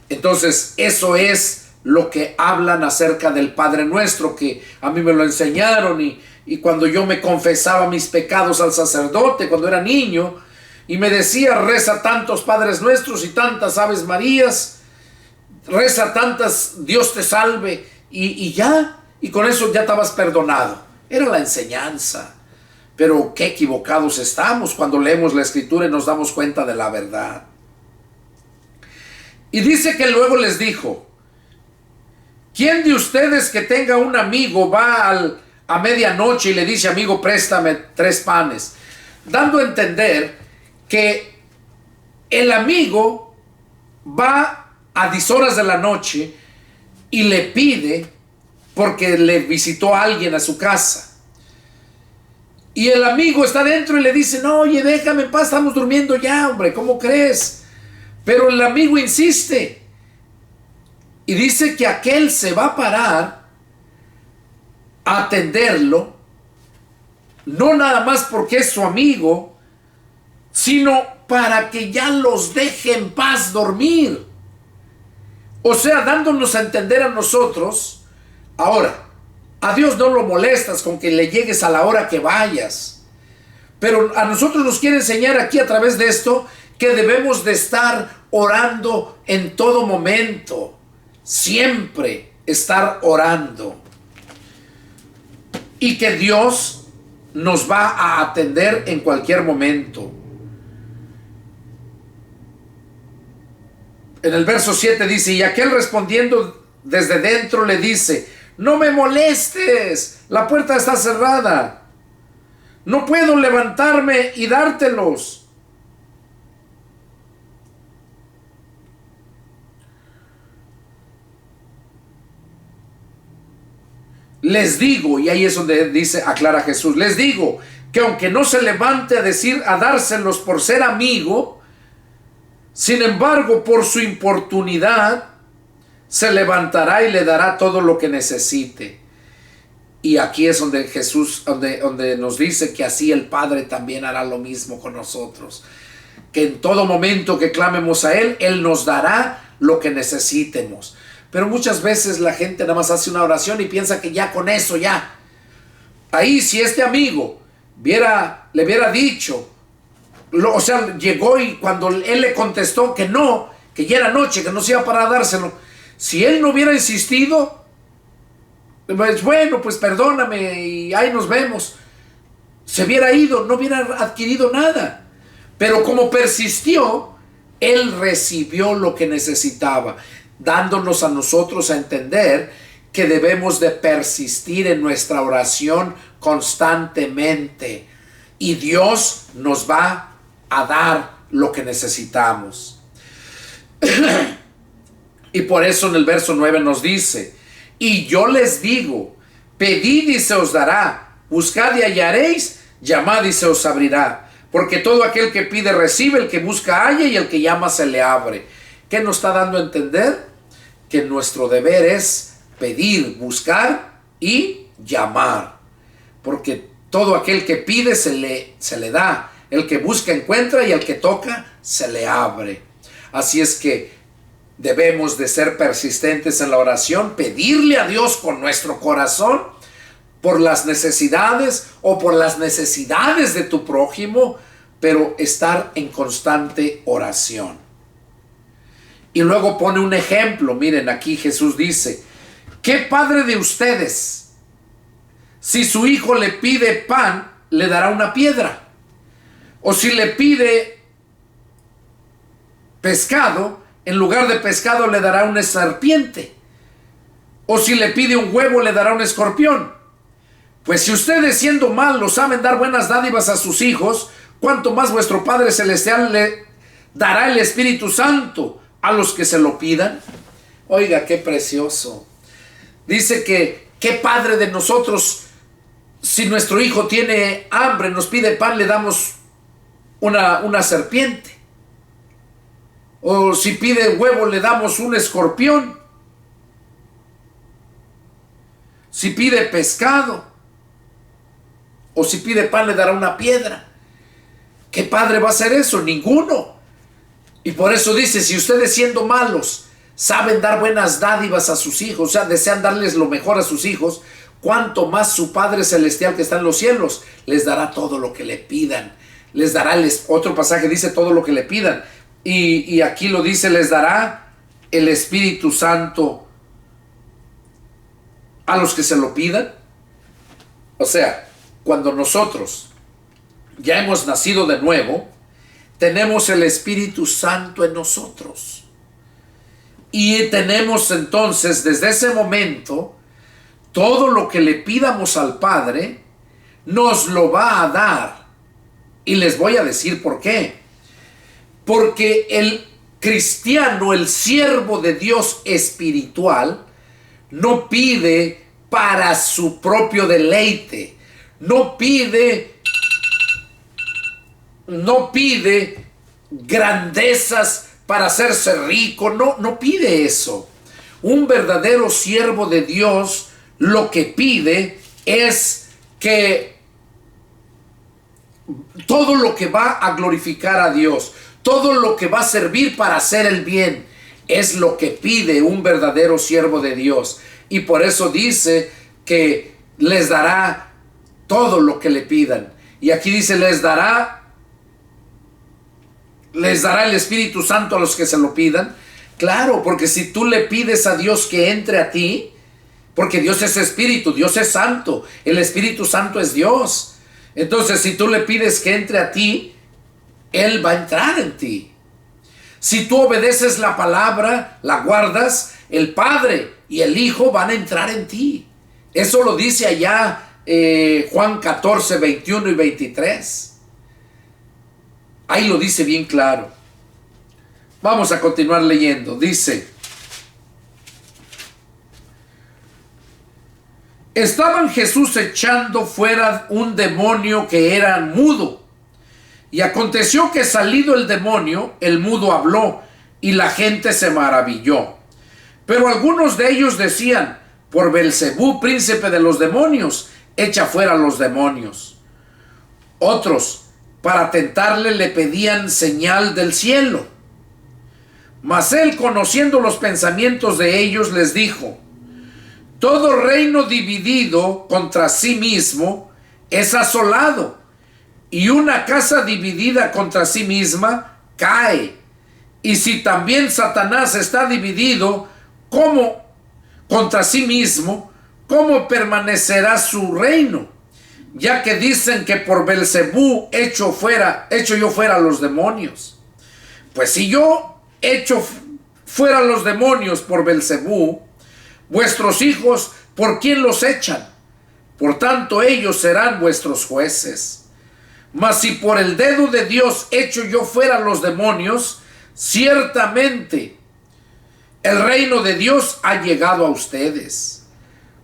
Entonces, eso es lo que hablan acerca del Padre Nuestro, que a mí me lo enseñaron y cuando yo me confesaba mis pecados al sacerdote cuando era niño, y me decía, reza tantos Padres Nuestros y tantas Aves Marías, reza tantas Dios te salve, y ya, y con eso ya estabas perdonado. Era la enseñanza. Pero qué equivocados estamos cuando leemos la Escritura y nos damos cuenta de la verdad. Y dice que luego les dijo, ¿quién de ustedes que tenga un amigo va a medianoche y le dice, amigo, préstame 3 panes? Dando a entender que el amigo va a 10 horas de la noche y le pide porque le visitó a alguien a su casa. Y el amigo está dentro y le dice, no, oye, déjame en paz, estamos durmiendo ya, hombre, ¿cómo crees? Pero el amigo insiste. Y dice que aquel se va a parar a atenderlo, no nada más porque es su amigo, sino para que ya los deje en paz dormir. O sea, dándonos a entender a nosotros, ahora, a Dios no lo molestas con que le llegues a la hora que vayas. Pero a nosotros nos quiere enseñar aquí a través de esto que debemos de estar orando en todo momento. Siempre estar orando. Y que Dios nos va a atender en cualquier momento. En el verso 7 dice, y aquel respondiendo desde dentro le dice, no me molestes, la puerta está cerrada, no puedo levantarme y dártelos. Les digo, y ahí es donde dice, aclara Jesús, les digo que aunque no se levante a decir, a dárselos por ser amigo, Sin embargo, por su importunidad, se levantará y le dará todo lo que necesite. Y aquí es donde Jesús, donde nos dice que así el Padre también hará lo mismo con nosotros. Que en todo momento que clamemos a Él, Él nos dará lo que necesitemos. Pero muchas veces la gente nada más hace una oración y piensa que ya con eso, ya. Ahí si este amigo le hubiera dicho, llegó y cuando él le contestó que no, que ya era noche, que no se iba para dárselo, si él no hubiera insistido, pues bueno, pues perdóname y ahí nos vemos, se hubiera ido, no hubiera adquirido nada. Pero como persistió, él recibió lo que necesitaba, dándonos a nosotros a entender que debemos de persistir en nuestra oración constantemente y Dios nos va a dar lo que necesitamos. Y por eso en el verso 9 nos dice: y yo les digo, pedid y se os dará, buscad y hallaréis, llamad y se os abrirá. Porque todo aquel que pide recibe, el que busca halla y el que llama se le abre. ¿Qué nos está dando a entender? Que nuestro deber es pedir, buscar y llamar. Porque todo aquel que pide se le da. El que busca encuentra y el que toca se le abre. Así es que debemos de ser persistentes en la oración, pedirle a Dios con nuestro corazón por las necesidades o por las necesidades de tu prójimo, pero estar en constante oración. Y luego pone un ejemplo. Miren, aquí Jesús dice: ¿qué padre de ustedes, si su hijo le pide pan, le dará una piedra? O si le pide pescado, en lugar de pescado le dará una serpiente. O si le pide un huevo, le dará un escorpión. Pues si ustedes, siendo malos, saben dar buenas dádivas a sus hijos, cuánto más vuestro Padre Celestial le dará el Espíritu Santo a los que se lo pidan. Oiga, qué precioso. Dice que qué padre de nosotros, si nuestro hijo tiene hambre, nos pide pan, le damos una serpiente. O si pide huevo, le damos un escorpión. Si pide pescado o si pide pan, le dará una piedra. ¿Qué padre va a hacer eso? Ninguno. Y por eso dice: si ustedes, siendo malos, saben dar buenas dádivas a sus hijos, o sea, desean darles lo mejor a sus hijos, cuánto más su Padre Celestial que está en los cielos les dará todo lo que le pidan. Les dará, otro pasaje dice, todo lo que le pidan. Y aquí lo dice, les dará el Espíritu Santo a los que se lo pidan. O sea, cuando nosotros ya hemos nacido de nuevo, tenemos el Espíritu Santo en nosotros. Y tenemos entonces, desde ese momento, todo lo que le pidamos al Padre, nos lo va a dar. Y les voy a decir por qué. Porque el cristiano, el siervo de Dios espiritual, no pide para su propio deleite. No pide grandezas para hacerse rico. No pide eso. Un verdadero siervo de Dios lo que pide es que todo lo que va a glorificar a Dios, todo lo que va a servir para hacer el bien, es lo que pide un verdadero siervo de Dios. Y por eso dice que les dará todo lo que le pidan. Y aquí dice, les dará el Espíritu Santo a los que se lo pidan. Claro, porque si tú le pides a Dios que entre a ti, porque Dios es Espíritu, Dios es Santo, el Espíritu Santo es Dios. Entonces, si tú le pides que entre a ti, Él va a entrar en ti. Si tú obedeces la palabra, la guardas, el Padre y el Hijo van a entrar en ti. Eso lo dice allá Juan 14, 21 y 23. Ahí lo dice bien claro. Vamos a continuar leyendo. Dice: estaban Jesús echando fuera un demonio que era mudo, Y aconteció que salido el demonio, el mudo habló, y la gente se maravilló. Pero algunos de ellos decían: por Beelzebú, príncipe de los demonios, echa fuera los demonios. Otros, para tentarle, le pedían señal del cielo. Mas él, conociendo los pensamientos de ellos, les dijo: todo reino dividido contra sí mismo es asolado, y una casa dividida contra sí misma cae. Y si también Satanás está dividido como contra sí mismo, ¿cómo permanecerá su reino? Ya que dicen que por Beelzebú echo yo fuera los demonios. Pues si yo echo fuera los demonios por Beelzebú, vuestros hijos, ¿por quién los echan? Por tanto, ellos serán vuestros jueces. Mas si por el dedo de Dios echo yo fuera los demonios, ciertamente el reino de Dios ha llegado a ustedes.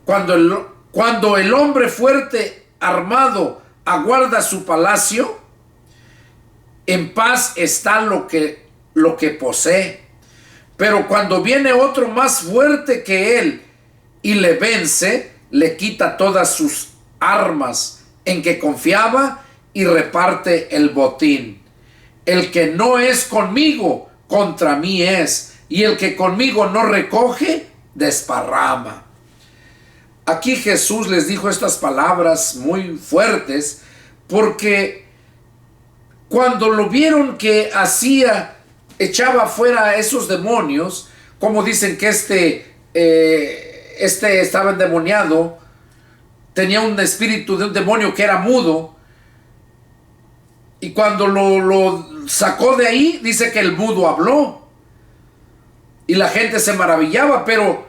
Cuando el hombre fuerte armado aguarda su palacio, en paz está lo que posee. Pero cuando viene otro más fuerte que él y le vence, le quita todas sus armas en que confiaba y reparte el botín. El que no es conmigo, contra mí es, y el que conmigo no recoge, desparrama. Aquí Jesús les dijo estas palabras muy fuertes, porque cuando lo vieron que echaba fuera a esos demonios, como dicen que este estaba endemoniado, tenía un espíritu de un demonio que era mudo, y cuando lo sacó de ahí, dice que el mudo habló, y la gente se maravillaba, pero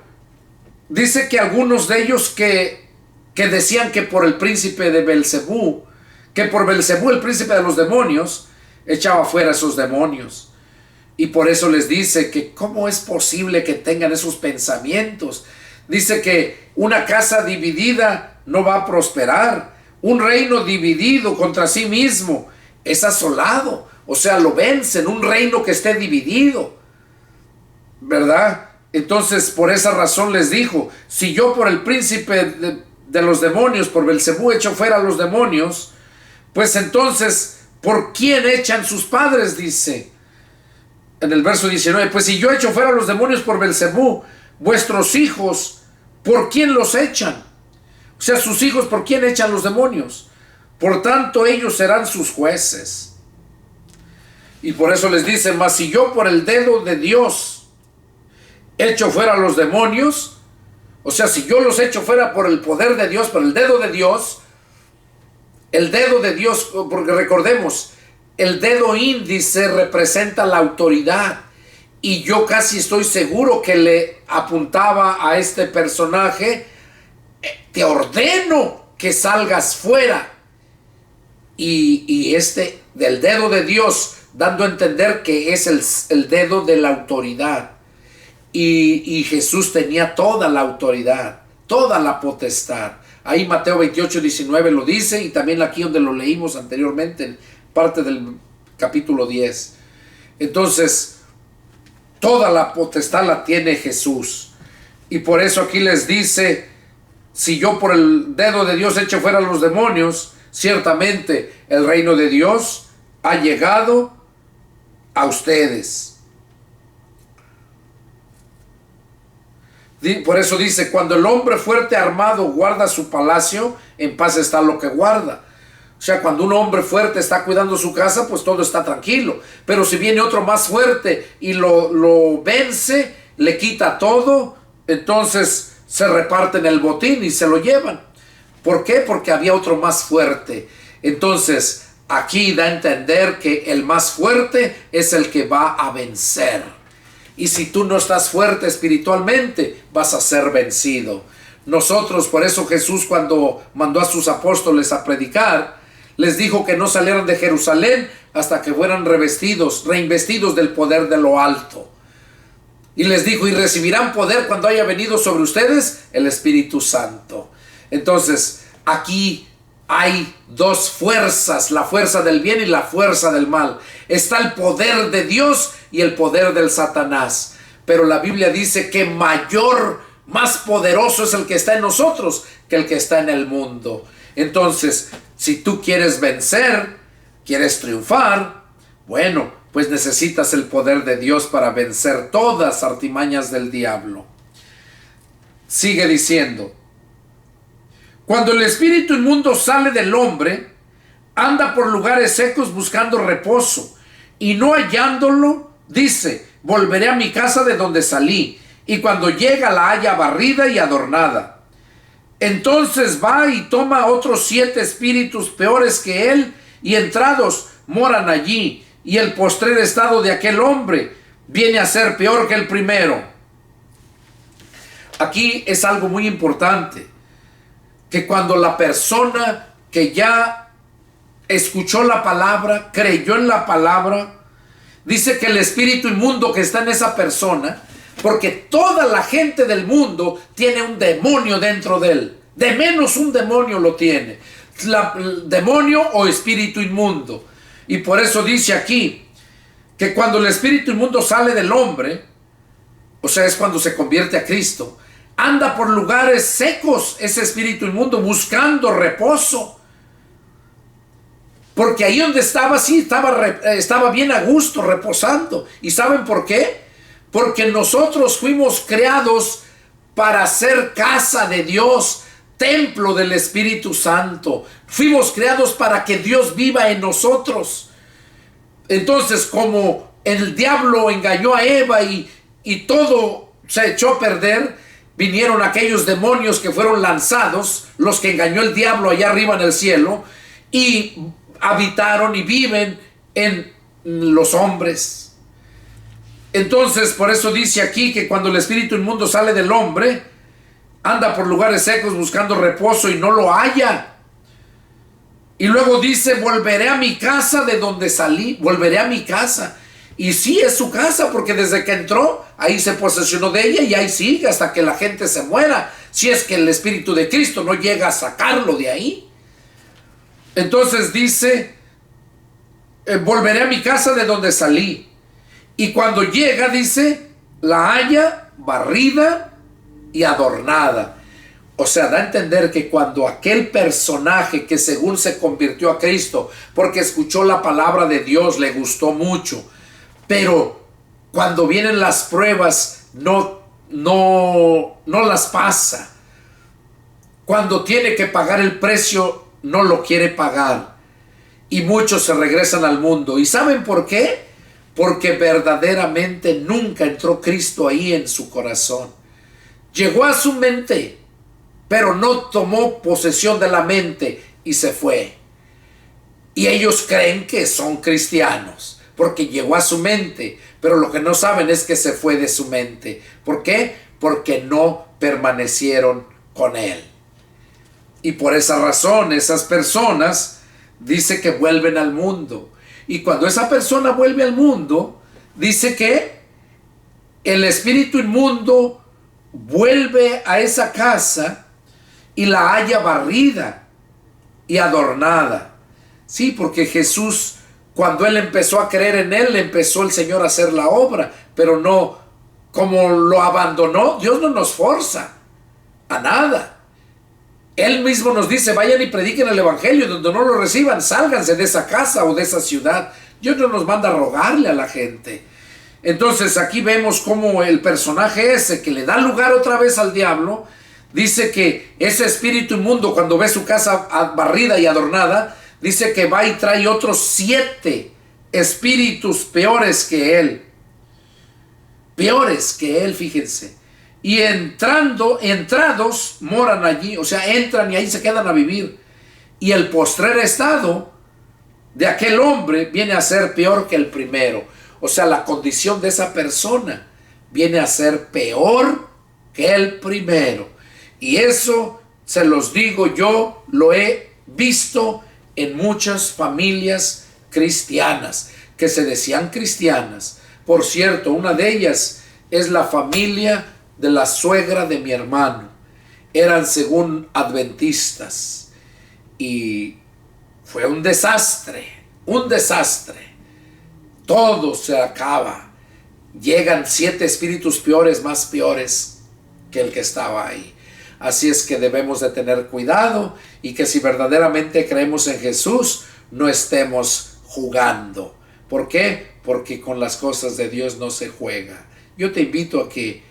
dice que algunos de ellos que decían que por el príncipe de Beelzebú, que por Beelzebú, el príncipe de los demonios, echaba fuera esos demonios. Y por eso les dice que cómo es posible que tengan esos pensamientos. Dice que una casa dividida no va a prosperar. Un reino dividido contra sí mismo es asolado. O sea, lo vencen. Un reino que esté dividido, ¿verdad? Entonces, por esa razón les dijo: si yo por el príncipe de los demonios, por Beelzebú, echo fuera a los demonios, pues entonces, ¿por quién echan sus padres? Dice en el verso 19, pues si yo echo fuera a los demonios por Beelzebú, vuestros hijos, ¿por quién los echan? O sea, sus hijos, ¿por quién echan los demonios? Por tanto, ellos serán sus jueces. Y por eso les dice: mas si yo por el dedo de Dios echo fuera a los demonios, o sea, si yo los echo fuera por el poder de Dios, por el dedo de Dios, porque recordemos, el dedo índice representa la autoridad, y yo casi estoy seguro que le apuntaba a este personaje: te ordeno que salgas fuera. Y del dedo de Dios, dando a entender que es el dedo de la autoridad. Y Jesús tenía toda la autoridad, toda la potestad. Ahí Mateo 28:19 lo dice, y también aquí donde lo leímos anteriormente, parte del capítulo 10. Entonces, toda la potestad la tiene Jesús. Y por eso aquí les dice: si yo por el dedo de Dios echo fuera a los demonios, ciertamente el reino de Dios ha llegado a ustedes. Por eso dice: cuando el hombre fuerte armado guarda su palacio, en paz está lo que guarda. O sea, cuando un hombre fuerte está cuidando su casa, pues todo está tranquilo. Pero si viene otro más fuerte y lo vence, le quita todo, entonces se reparten el botín y se lo llevan. ¿Por qué? Porque había otro más fuerte. Entonces, aquí da a entender que el más fuerte es el que va a vencer. Y si tú no estás fuerte espiritualmente, vas a ser vencido. Nosotros, por eso Jesús, cuando mandó a sus apóstoles a predicar, les dijo que no salieran de Jerusalén hasta que fueran reinvestidos del poder de lo alto. Y les dijo: y recibirán poder cuando haya venido sobre ustedes el Espíritu Santo. Entonces, aquí hay dos fuerzas, la fuerza del bien y la fuerza del mal. Está el poder de Dios y el poder del Satanás. Pero la Biblia dice que mayor, más poderoso es el que está en nosotros que el que está en el mundo. Entonces, si tú quieres vencer, quieres triunfar, bueno, pues necesitas el poder de Dios para vencer todas las artimañas del diablo. Sigue diciendo: cuando el espíritu inmundo sale del hombre, anda por lugares secos buscando reposo, y no hallándolo, dice: volveré a mi casa de donde salí, y cuando llega la halla barrida y adornada. Entonces va y toma otros 7 espíritus peores que él, y entrados moran allí, y el postrer estado de aquel hombre viene a ser peor que el primero. Aquí es algo muy importante, que cuando la persona que ya escuchó la palabra, creyó en la palabra, dice que el espíritu inmundo que está en esa persona, porque toda la gente del mundo tiene un demonio dentro de él, de menos un demonio lo tiene, demonio o espíritu inmundo. Y por eso dice aquí que cuando el espíritu inmundo sale del hombre, o sea, es cuando se convierte a Cristo, anda por lugares secos ese espíritu inmundo buscando reposo. Porque ahí donde estaba, sí, estaba bien a gusto, reposando. ¿Y saben por qué? Porque nosotros fuimos creados para ser casa de Dios, templo del Espíritu Santo. Fuimos creados para que Dios viva en nosotros. Entonces, como el diablo engañó a Eva y todo se echó a perder, vinieron aquellos demonios que fueron lanzados, los que engañó el diablo allá arriba en el cielo, y habitaron y viven en los hombres. Entonces, por eso dice aquí que cuando el espíritu inmundo sale del hombre, anda por lugares secos buscando reposo y no lo halla. Y luego dice: volveré a mi casa de donde salí, volveré a mi casa. Y sí, es su casa, porque desde que entró, ahí se posesionó de ella y ahí sigue hasta que la gente se muera, si es que el Espíritu de Cristo no llega a sacarlo de ahí. Entonces dice: volveré a mi casa de donde salí. Y cuando llega, dice, la halla barrida y adornada. O sea, da a entender que cuando aquel personaje que según se convirtió a Cristo, porque escuchó la palabra de Dios, le gustó mucho, pero cuando vienen las pruebas, no las pasa. Cuando tiene que pagar el precio, no lo quiere pagar. Y muchos se regresan al mundo. ¿Y saben por qué? Porque verdaderamente nunca entró Cristo ahí en su corazón. Llegó a su mente, pero no tomó posesión de la mente y se fue. Y ellos creen que son cristianos, porque llegó a su mente, pero lo que no saben es que se fue de su mente. ¿Por qué? Porque no permanecieron con él. Y por esa razón, esas personas dice que vuelven al mundo. Y cuando esa persona vuelve al mundo, dice que el espíritu inmundo vuelve a esa casa y la halla barrida y adornada. Sí, porque Jesús, cuando él empezó a creer en él, empezó el Señor a hacer la obra, pero no, como lo abandonó, Dios no nos forza a nada. Él mismo nos dice: vayan y prediquen el evangelio, donde no lo reciban, sálganse de esa casa o de esa ciudad. Dios no nos manda a rogarle a la gente. Entonces aquí vemos cómo el personaje ese que le da lugar otra vez al diablo, dice que ese espíritu inmundo, cuando ve su casa barrida y adornada, dice que va y trae otros 7 espíritus peores que él. Peores que él, fíjense. Y entrados moran allí, o sea, entran y ahí se quedan a vivir. Y el postrer estado de aquel hombre viene a ser peor que el primero. O sea, la condición de esa persona viene a ser peor que el primero. Y eso, se los digo, yo lo he visto en muchas familias cristianas, que se decían cristianas. Por cierto, una de ellas es la familia de la suegra de mi hermano. Eran según adventistas. y fue un desastre, un desastre. Todo se acaba. Llegan 7 espíritus peores, más peores que el que estaba ahí. Así es que debemos de tener cuidado y que si verdaderamente creemos en Jesús, no estemos jugando. ¿Por qué? Porque con las cosas de Dios no se juega. Yo te invito a que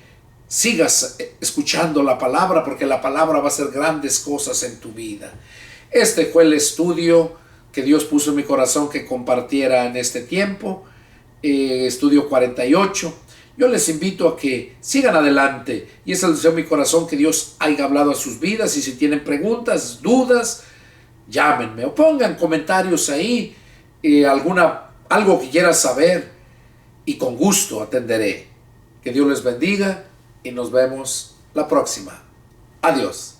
sigas escuchando la palabra, porque la palabra va a hacer grandes cosas en tu vida. Este fue el estudio que Dios puso en mi corazón que compartiera en este tiempo. Estudio 48. Yo les invito a que sigan adelante y es el deseo de mi corazón que Dios haya hablado a sus vidas. Y si tienen preguntas, dudas, llámenme o pongan comentarios ahí, algo que quieras saber, y con gusto atenderé. Que Dios les bendiga y nos vemos la próxima. Adiós.